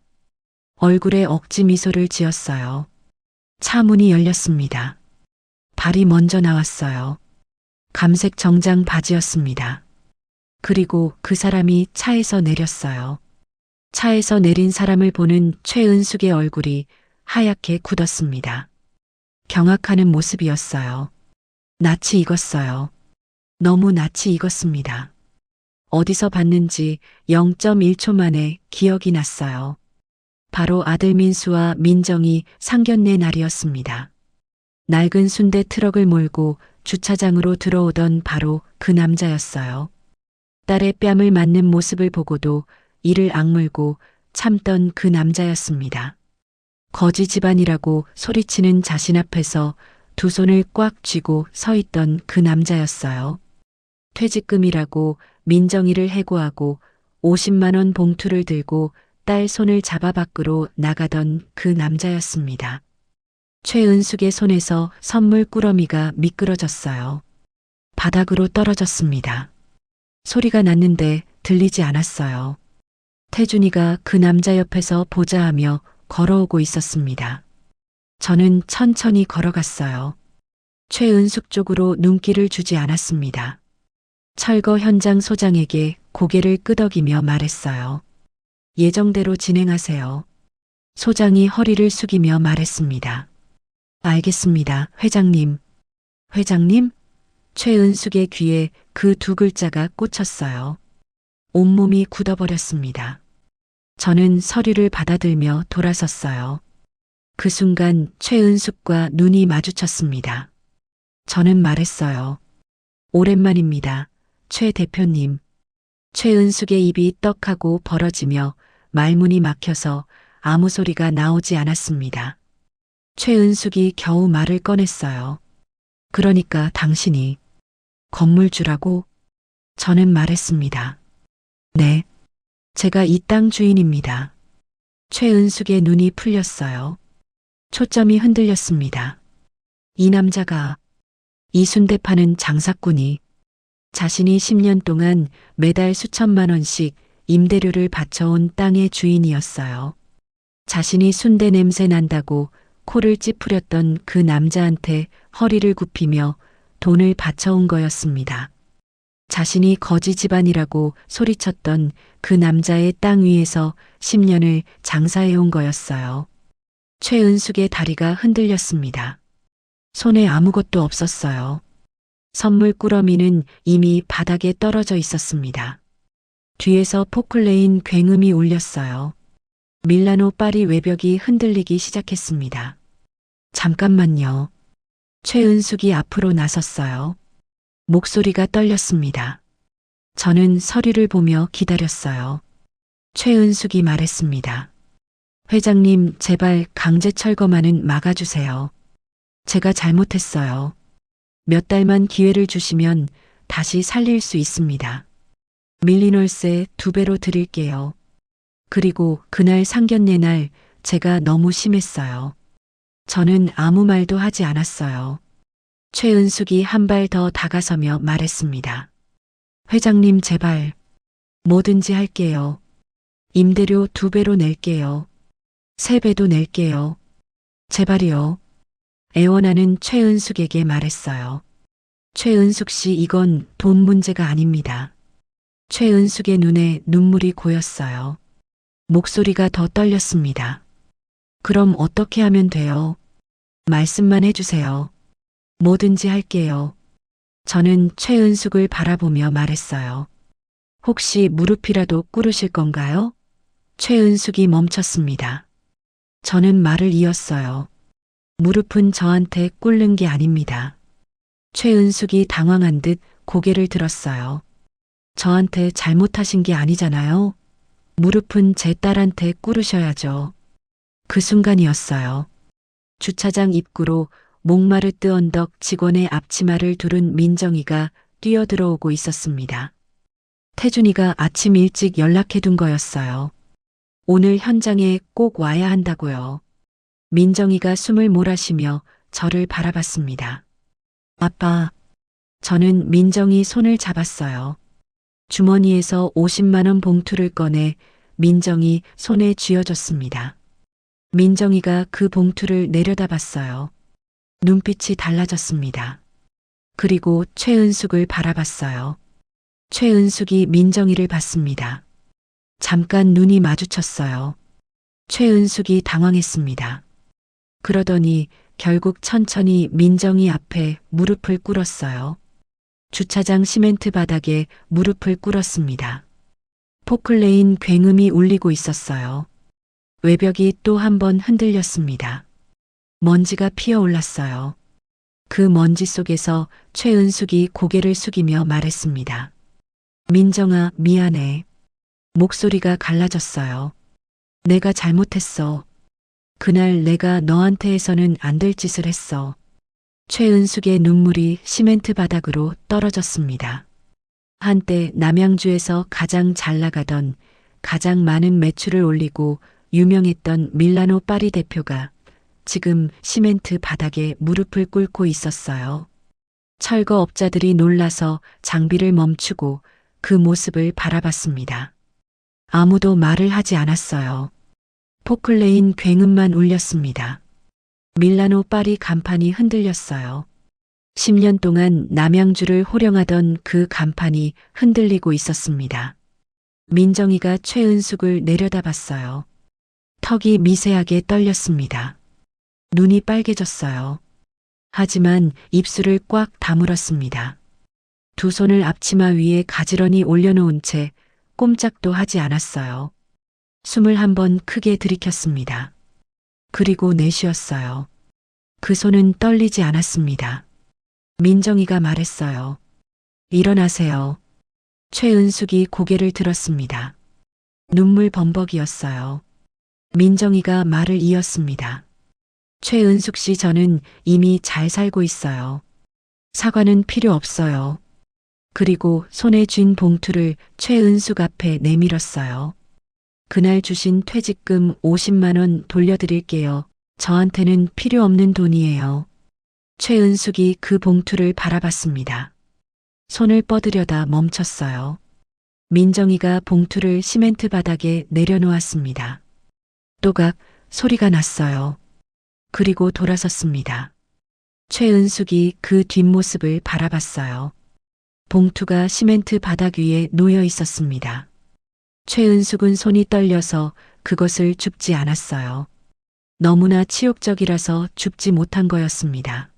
Speaker 2: 얼굴에 억지 미소를 지었어요. 차 문이 열렸습니다. 발이 먼저 나왔어요. 감색 정장 바지였습니다. 그리고 그 사람이 차에서 내렸어요. 차에서 내린 사람을 보는 최은숙의 얼굴이 하얗게 굳었습니다. 경악하는 모습이었어요. 낯이 익었어요. 너무 낯이 익었습니다. 어디서 봤는지 0.1초 만에 기억이 났어요. 바로 아들 민수와 민정이 상견례 날이었습니다. 낡은 순대 트럭을 몰고 주차장으로 들어오던 바로 그 남자였어요. 딸의 뺨을 맞는 모습을 보고도 이를 악물고 참던 그 남자였습니다. 거지 집안이라고 소리치는 자신 앞에서 두 손을 꽉 쥐고 서 있던 그 남자였어요. 퇴직금이라고 민정이를 해고하고 50만 원 봉투를 들고 딸 손을 잡아 밖으로 나가던 그 남자였습니다. 최은숙의 손에서 선물 꾸러미가 미끄러졌어요. 바닥으로 떨어졌습니다. 소리가 났는데 들리지 않았어요. 태준이가 그 남자 옆에서 보자 하며 걸어오고 있었습니다. 저는 천천히 걸어갔어요. 최은숙 쪽으로 눈길을 주지 않았습니다. 철거 현장 소장에게 고개를 끄덕이며 말했어요. 예정대로 진행하세요. 소장이 허리를 숙이며 말했습니다. 알겠습니다, 회장님. 회장님? 최은숙의 귀에 그 두 글자가 꽂혔어요. 온몸이 굳어버렸습니다. 저는 서류를 받아들며 돌아섰어요. 그 순간 최은숙과 눈이 마주쳤습니다. 저는 말했어요. 오랜만입니다, 최 대표님. 최은숙의 입이 떡하고 벌어지며 말문이 막혀서 아무 소리가 나오지 않았습니다. 최은숙이 겨우 말을 꺼냈어요. 그러니까 당신이 건물주라고? 저는 말했습니다. 네. 제가 이 땅 주인입니다. 최은숙의 눈이 풀렸어요. 초점이 흔들렸습니다. 이 남자가 이 순대 파는 장사꾼이 자신이 10년 동안 매달 수천만 원씩 임대료를 바쳐온 땅의 주인이었어요. 자신이 순대 냄새 난다고 코를 찌푸렸던 그 남자한테 허리를 굽히며 돈을 바쳐온 거였습니다. 자신이 거지 집안이라고 소리쳤던 그 남자의 땅 위에서 10년을 장사해온 거였어요. 최은숙의 다리가 흔들렸습니다. 손에 아무것도 없었어요. 선물 꾸러미는 이미 바닥에 떨어져 있었습니다. 뒤에서 포클레인 굉음이 울렸어요. 밀라노 파리 외벽이 흔들리기 시작했습니다. 잠깐만요. 최은숙이 앞으로 나섰어요. 목소리가 떨렸습니다. 저는 서류를 보며 기다렸어요. 최은숙이 말했습니다. 회장님, 제발 강제 철거만은 막아주세요. 제가 잘못했어요. 몇 달만 기회를 주시면 다시 살릴 수 있습니다. 밀린 월세 2배로 드릴게요. 그리고 그날 상견례 날 제가 너무 심했어요. 저는 아무 말도 하지 않았어요. 최은숙이 한 발 더 다가서며 말했습니다. 회장님, 제발 뭐든지 할게요. 임대료 2배로 낼게요. 3배도 낼게요. 제발이요. 애원하는 최은숙에게 말했어요. 최은숙 씨, 이건 돈 문제가 아닙니다. 최은숙의 눈에 눈물이 고였어요. 목소리가 더 떨렸습니다. 그럼 어떻게 하면 돼요? 말씀만 해주세요. 뭐든지 할게요. 저는 최은숙을 바라보며 말했어요. 혹시 무릎이라도 꿇으실 건가요? 최은숙이 멈췄습니다. 저는 말을 이었어요. 무릎은 저한테 꿇는 게 아닙니다. 최은숙이 당황한 듯 고개를 들었어요. 저한테 잘못하신 게 아니잖아요. 무릎은 제 딸한테 꿇으셔야죠. 그 순간이었어요. 주차장 입구로 목마르 뜨언덕 직원의 앞치마를 두른 민정이가 뛰어들어오고 있었습니다. 태준이가 아침 일찍 연락해둔 거였어요. 오늘 현장에 꼭 와야 한다고요. 민정이가 숨을 몰아쉬며 저를 바라봤습니다. 아빠. 저는 민정이 손을 잡았어요. 주머니에서 50만 원 봉투를 꺼내 민정이 손에 쥐어줬습니다. 민정이가 그 봉투를 내려다봤어요. 눈빛이 달라졌습니다. 그리고 최은숙을 바라봤어요. 최은숙이 민정이를 봤습니다. 잠깐 눈이 마주쳤어요. 최은숙이 당황했습니다. 그러더니 결국 천천히 민정이 앞에 무릎을 꿇었어요. 주차장 시멘트 바닥에 무릎을 꿇었습니다. 포클레인 굉음이 울리고 있었어요. 외벽이 또 한 번 흔들렸습니다. 먼지가 피어올랐어요. 그 먼지 속에서 최은숙이 고개를 숙이며 말했습니다. 민정아, 미안해. 목소리가 갈라졌어요. 내가 잘못했어. 그날 내가 너한테 해서는 안 될 짓을 했어. 최은숙의 눈물이 시멘트 바닥으로 떨어졌습니다. 한때 남양주에서 가장 잘 나가던, 가장 많은 매출을 올리고 유명했던 밀라노 파리 대표가 지금 시멘트 바닥에 무릎을 꿇고 있었어요. 철거업자들이 놀라서 장비를 멈추고 그 모습을 바라봤습니다. 아무도 말을 하지 않았어요. 포클레인 굉음만 울렸습니다. 밀라노 파리 간판이 흔들렸어요. 10년 동안 남양주를 호령하던 그 간판이 흔들리고 있었습니다. 민정이가 최은숙을 내려다봤어요. 턱이 미세하게 떨렸습니다. 눈이 빨개졌어요. 하지만 입술을 꽉 다물었습니다. 두 손을 앞치마 위에 가지런히 올려놓은 채 꼼짝도 하지 않았어요. 숨을 한 번 크게 들이켰습니다. 그리고 내쉬었어요. 그 손은 떨리지 않았습니다. 민정이가 말했어요. 일어나세요. 최은숙이 고개를 들었습니다. 눈물 범벅이었어요. 민정이가 말을 이었습니다. 최은숙 씨, 저는 이미 잘 살고 있어요. 사과는 필요 없어요. 그리고 손에 쥔 봉투를 최은숙 앞에 내밀었어요. 그날 주신 퇴직금 50만 원 돌려드릴게요. 저한테는 필요 없는 돈이에요. 최은숙이 그 봉투를 바라봤습니다. 손을 뻗으려다 멈췄어요. 민정이가 봉투를 시멘트 바닥에 내려놓았습니다. 또각 소리가 났어요. 그리고 돌아섰습니다. 최은숙이 그 뒷모습을 바라봤어요. 봉투가 시멘트 바닥 위에 놓여 있었습니다. 최은숙은 손이 떨려서 그것을 줍지 않았어요. 너무나 치욕적이라서 줍지 못한 거였습니다.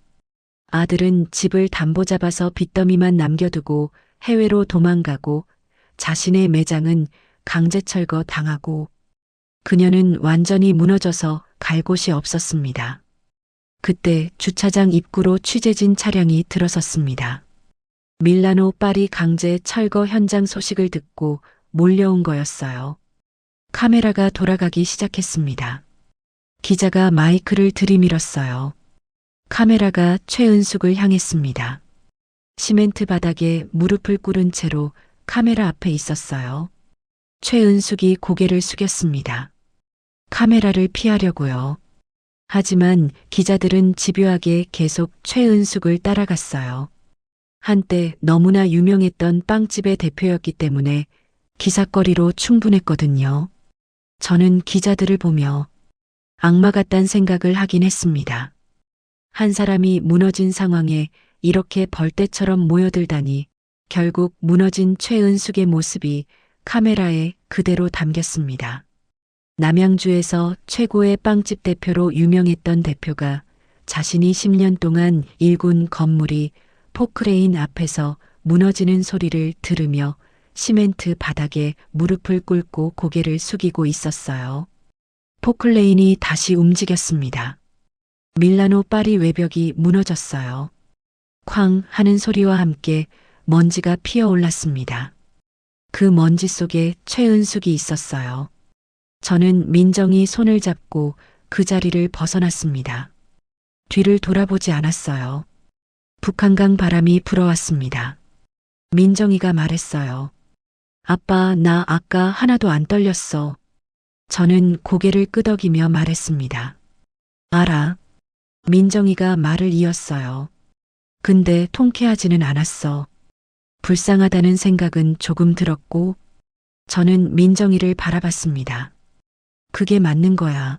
Speaker 2: 아들은 집을 담보 잡아서 빚더미만 남겨두고 해외로 도망가고 자신의 매장은 강제 철거 당하고 그녀는 완전히 무너져서 갈 곳이 없었습니다. 그때 주차장 입구로 취재진 차량이 들어섰습니다. 밀라노 파리 강제 철거 현장 소식을 듣고 몰려온 거였어요. 카메라가 돌아가기 시작했습니다. 기자가 마이크를 들이밀었어요. 카메라가 최은숙을 향했습니다. 시멘트 바닥에 무릎을 꿇은 채로 카메라 앞에 있었어요. 최은숙이 고개를 숙였습니다. 카메라를 피하려고요. 하지만 기자들은 집요하게 계속 최은숙을 따라갔어요. 한때 너무나 유명했던 빵집의 대표였기 때문에 기사거리로 충분했거든요. 저는 기자들을 보며 악마 같단 생각을 하긴 했습니다. 한 사람이 무너진 상황에 이렇게 벌떼처럼 모여들다니. 결국 무너진 최은숙의 모습이 카메라에 그대로 담겼습니다. 남양주에서 최고의 빵집 대표로 유명했던 대표가 자신이 10년 동안 일군 건물이 포크레인 앞에서 무너지는 소리를 들으며 시멘트 바닥에 무릎을 꿇고 고개를 숙이고 있었어요. 포클레인이 다시 움직였습니다. 밀라노 파리 외벽이 무너졌어요. 쾅 하는 소리와 함께 먼지가 피어올랐습니다. 그 먼지 속에 최은숙이 있었어요. 저는 민정이 손을 잡고 그 자리를 벗어났습니다. 뒤를 돌아보지 않았어요. 북한강 바람이 불어왔습니다. 민정이가 말했어요. 아빠, 나 아까 하나도 안 떨렸어. 저는 고개를 끄덕이며 말했습니다. 알아. 민정이가 말을 이었어요. 근데 통쾌하지는 않았어. 불쌍하다는 생각은 조금 들었고, 저는 민정이를 바라봤습니다. 그게 맞는 거야.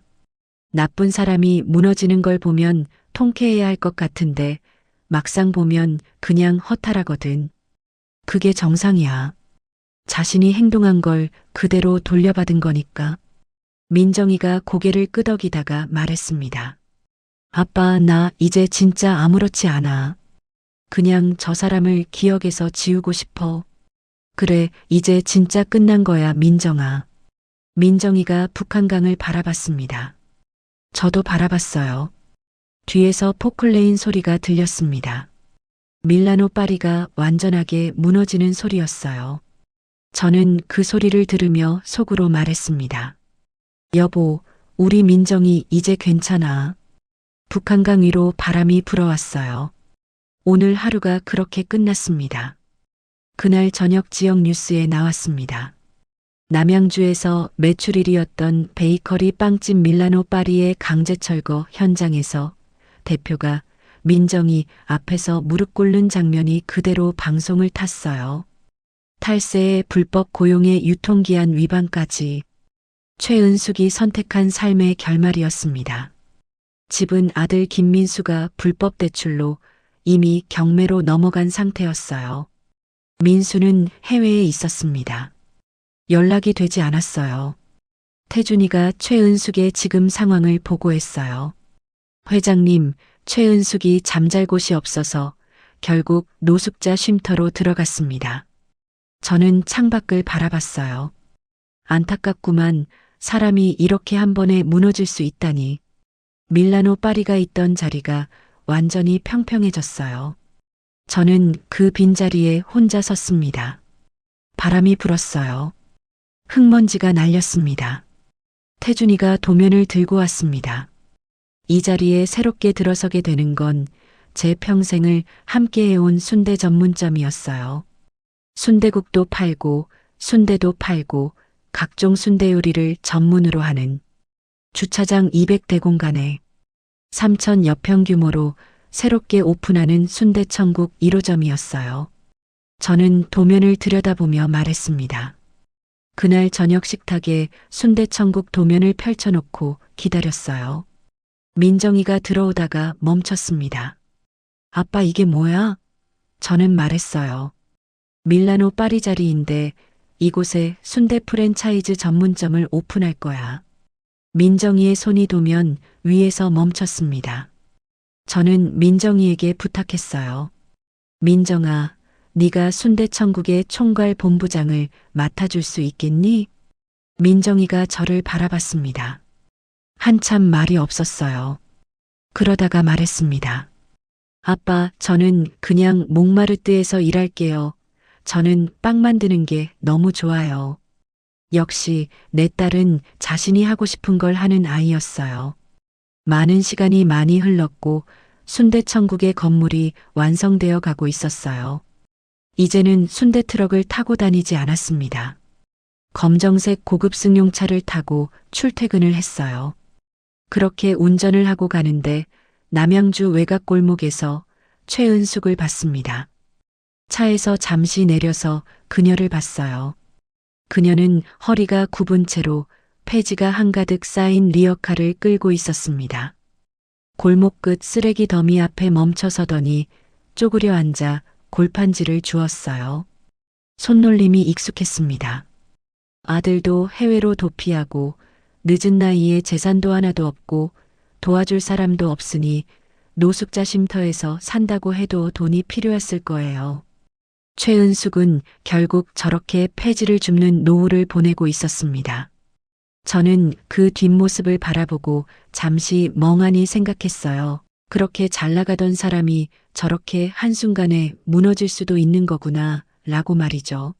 Speaker 2: 나쁜 사람이 무너지는 걸 보면 통쾌해야 할 것 같은데, 막상 보면 그냥 허탈하거든. 그게 정상이야. 자신이 행동한 걸 그대로 돌려받은 거니까. 민정이가 고개를 끄덕이다가 말했습니다. 아빠, 나 이제 진짜 아무렇지 않아. 그냥 저 사람을 기억에서 지우고 싶어. 그래, 이제 진짜 끝난 거야, 민정아. 민정이가 북한강을 바라봤습니다. 저도 바라봤어요. 뒤에서 포클레인 소리가 들렸습니다. 밀라노 파리가 완전하게 무너지는 소리였어요. 저는 그 소리를 들으며 속으로 말했습니다. 여보, 우리 민정이 이제 괜찮아. 북한강 위로 바람이 불어왔어요. 오늘 하루가 그렇게 끝났습니다. 그날 저녁 지역 뉴스에 나왔습니다. 남양주에서 매출 1위였던 베이커리 빵집 밀라노 파리의 강제 철거 현장에서 대표가 민정이 앞에서 무릎 꿇는 장면이 그대로 방송을 탔어요. 탈세에 불법 고용의 유통기한 위반까지 최은숙이 선택한 삶의 결말이었습니다. 집은 아들 김민수가 불법 대출로 이미 경매로 넘어간 상태였어요. 민수는 해외에 있었습니다. 연락이 되지 않았어요. 태준이가 최은숙의 지금 상황을 보고했어요. 회장님, 최은숙이 잠잘 곳이 없어서 결국 노숙자 쉼터로 들어갔습니다. 저는 창밖을 바라봤어요. 안타깝구만. 사람이 이렇게 한 번에 무너질 수 있다니. 밀라노 파리가 있던 자리가 완전히 평평해졌어요. 저는 그 빈자리에 혼자 섰습니다. 바람이 불었어요. 흙먼지가 날렸습니다. 태준이가 도면을 들고 왔습니다. 이 자리에 새롭게 들어서게 되는 건 제 평생을 함께해온 순대 전문점이었어요. 순대국도 팔고 순대도 팔고 각종 순대 요리를 전문으로 하는 주차장 200대 공간에 3,000여 평 규모로 새롭게 오픈하는 순대천국 1호점이었어요. 저는 도면을 들여다보며 말했습니다. 그날 저녁 식탁에 순대천국 도면을 펼쳐놓고 기다렸어요. 민정이가 들어오다가 멈췄습니다. 아빠, 이게 뭐야? 저는 말했어요. 밀라노 파리 자리인데 이곳에 순대 프랜차이즈 전문점을 오픈할 거야. 민정이의 손이 도면 위에서 멈췄습니다. 저는 민정이에게 부탁했어요. 민정아, 네가 순대천국의 총괄 본부장을 맡아줄 수 있겠니? 민정이가 저를 바라봤습니다. 한참 말이 없었어요. 그러다가 말했습니다. 아빠, 저는 그냥 몽마르트에서 일할게요. 저는 빵 만드는 게 너무 좋아요. 역시 내 딸은 자신이 하고 싶은 걸 하는 아이였어요. 많은 시간이 많이 흘렀고 순대천국의 건물이 완성되어 가고 있었어요. 이제는 순대 트럭을 타고 다니지 않았습니다. 검정색 고급 승용차를 타고 출퇴근을 했어요. 그렇게 운전을 하고 가는데 남양주 외곽 골목에서 최은숙을 봤습니다. 차에서 잠시 내려서 그녀를 봤어요. 그녀는 허리가 굽은 채로 폐지가 한가득 쌓인 리어카를 끌고 있었습니다. 골목 끝 쓰레기 더미 앞에 멈춰서더니 쪼그려 앉아 골판지를 주었어요. 손놀림이 익숙했습니다. 아들도 해외로 도피하고 늦은 나이에 재산도 하나도 없고 도와줄 사람도 없으니 노숙자 쉼터에서 산다고 해도 돈이 필요했을 거예요. 최은숙은 결국 저렇게 폐지를 줍는 노후를 보내고 있었습니다. 저는 그 뒷모습을 바라보고 잠시 멍하니 생각했어요. 그렇게 잘 나가던 사람이 저렇게 한순간에 무너질 수도 있는 거구나, 라고 말이죠.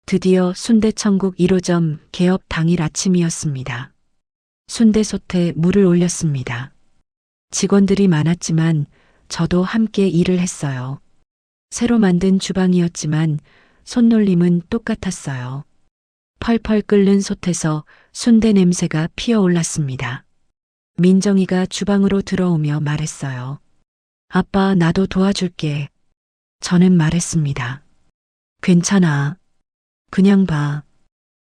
Speaker 2: 드디어 순대천국 1호점 개업 당일 아침이었습니다. 순대솥에 물을 올렸습니다. 직원들이 많았지만 저도 함께 일을 했어요. 새로 만든 주방이었지만 손놀림은 똑같았어요. 펄펄 끓는 솥에서 순대 냄새가 피어올랐습니다. 민정이가 주방으로 들어오며 말했어요. 아빠, 나도 도와줄게. 저는 말했습니다. 괜찮아. 그냥 봐.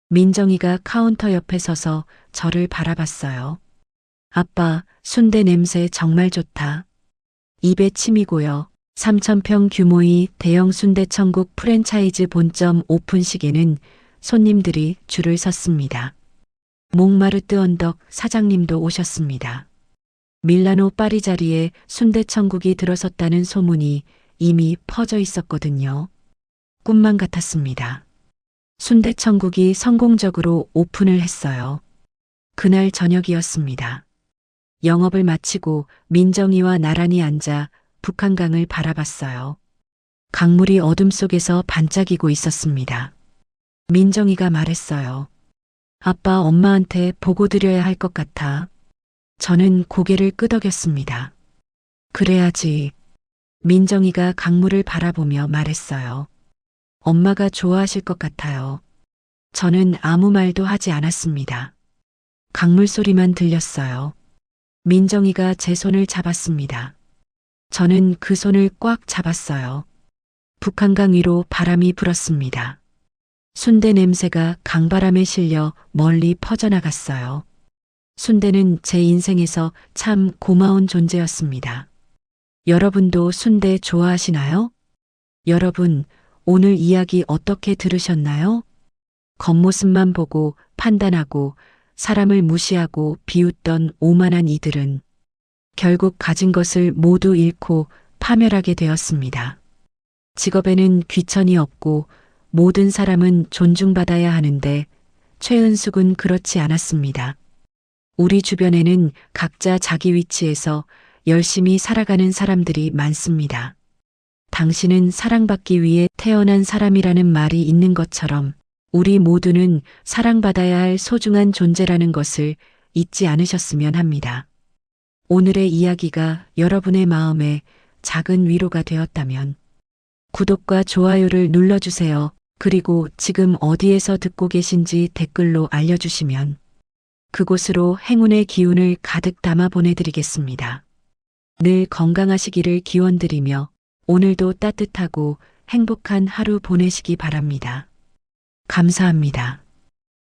Speaker 2: 민정이가 카운터 옆에 서서 저를 바라봤어요. 아빠, 순대 냄새 정말 좋다. 입에 침이 고여 3,000평 규모의 대형 순대천국 프랜차이즈 본점 오픈식에는 손님들이 줄을 섰습니다. 몽마르트 언덕 사장님도 오셨습니다. 밀라노 파리 자리에 순대천국이 들어섰다는 소문이 이미 퍼져 있었거든요. 꿈만 같았습니다. 순대천국이 성공적으로 오픈을 했어요. 그날 저녁이었습니다. 영업을 마치고 민정이와 나란히 앉아 북한강을 바라봤어요. 강물이 어둠 속에서 반짝이고 있었습니다. 민정이가 말했어요. 아빠, 엄마한테 보고 드려야 할 것 같아. 저는 고개를 끄덕였습니다. 그래야지. 민정이가 강물을 바라보며 말했어요. 엄마가 좋아하실 것 같아요. 저는 아무 말도 하지 않았습니다. 강물 소리만 들렸어요. 민정이가 제 손을 잡았습니다. 저는 그 손을 꽉 잡았어요. 북한강 위로 바람이 불었습니다. 순대 냄새가 강바람에 실려 멀리 퍼져나갔어요. 순대는 제 인생에서 참 고마운 존재였습니다. 여러분도 순대 좋아하시나요? 여러분, 오늘 이야기 어떻게 들으셨나요? 겉모습만 보고 판단하고 사람을 무시하고 비웃던 오만한 이들은 결국 가진 것을 모두 잃고 파멸하게 되었습니다. 직업에는 귀천이 없고 모든 사람은 존중받아야 하는데 최은숙은 그렇지 않았습니다. 우리 주변에는 각자 자기 위치에서 열심히 살아가는 사람들이 많습니다. 당신은 사랑받기 위해 태어난 사람이라는 말이 있는 것처럼 우리 모두는 사랑받아야 할 소중한 존재라는 것을 잊지 않으셨으면 합니다. 오늘의 이야기가 여러분의 마음에 작은 위로가 되었다면 구독과 좋아요를 눌러주세요. 그리고 지금 어디에서 듣고 계신지 댓글로 알려주시면 그곳으로 행운의 기운을 가득 담아 보내드리겠습니다. 늘 건강하시기를 기원드리며 오늘도 따뜻하고 행복한 하루 보내시기 바랍니다. 감사합니다.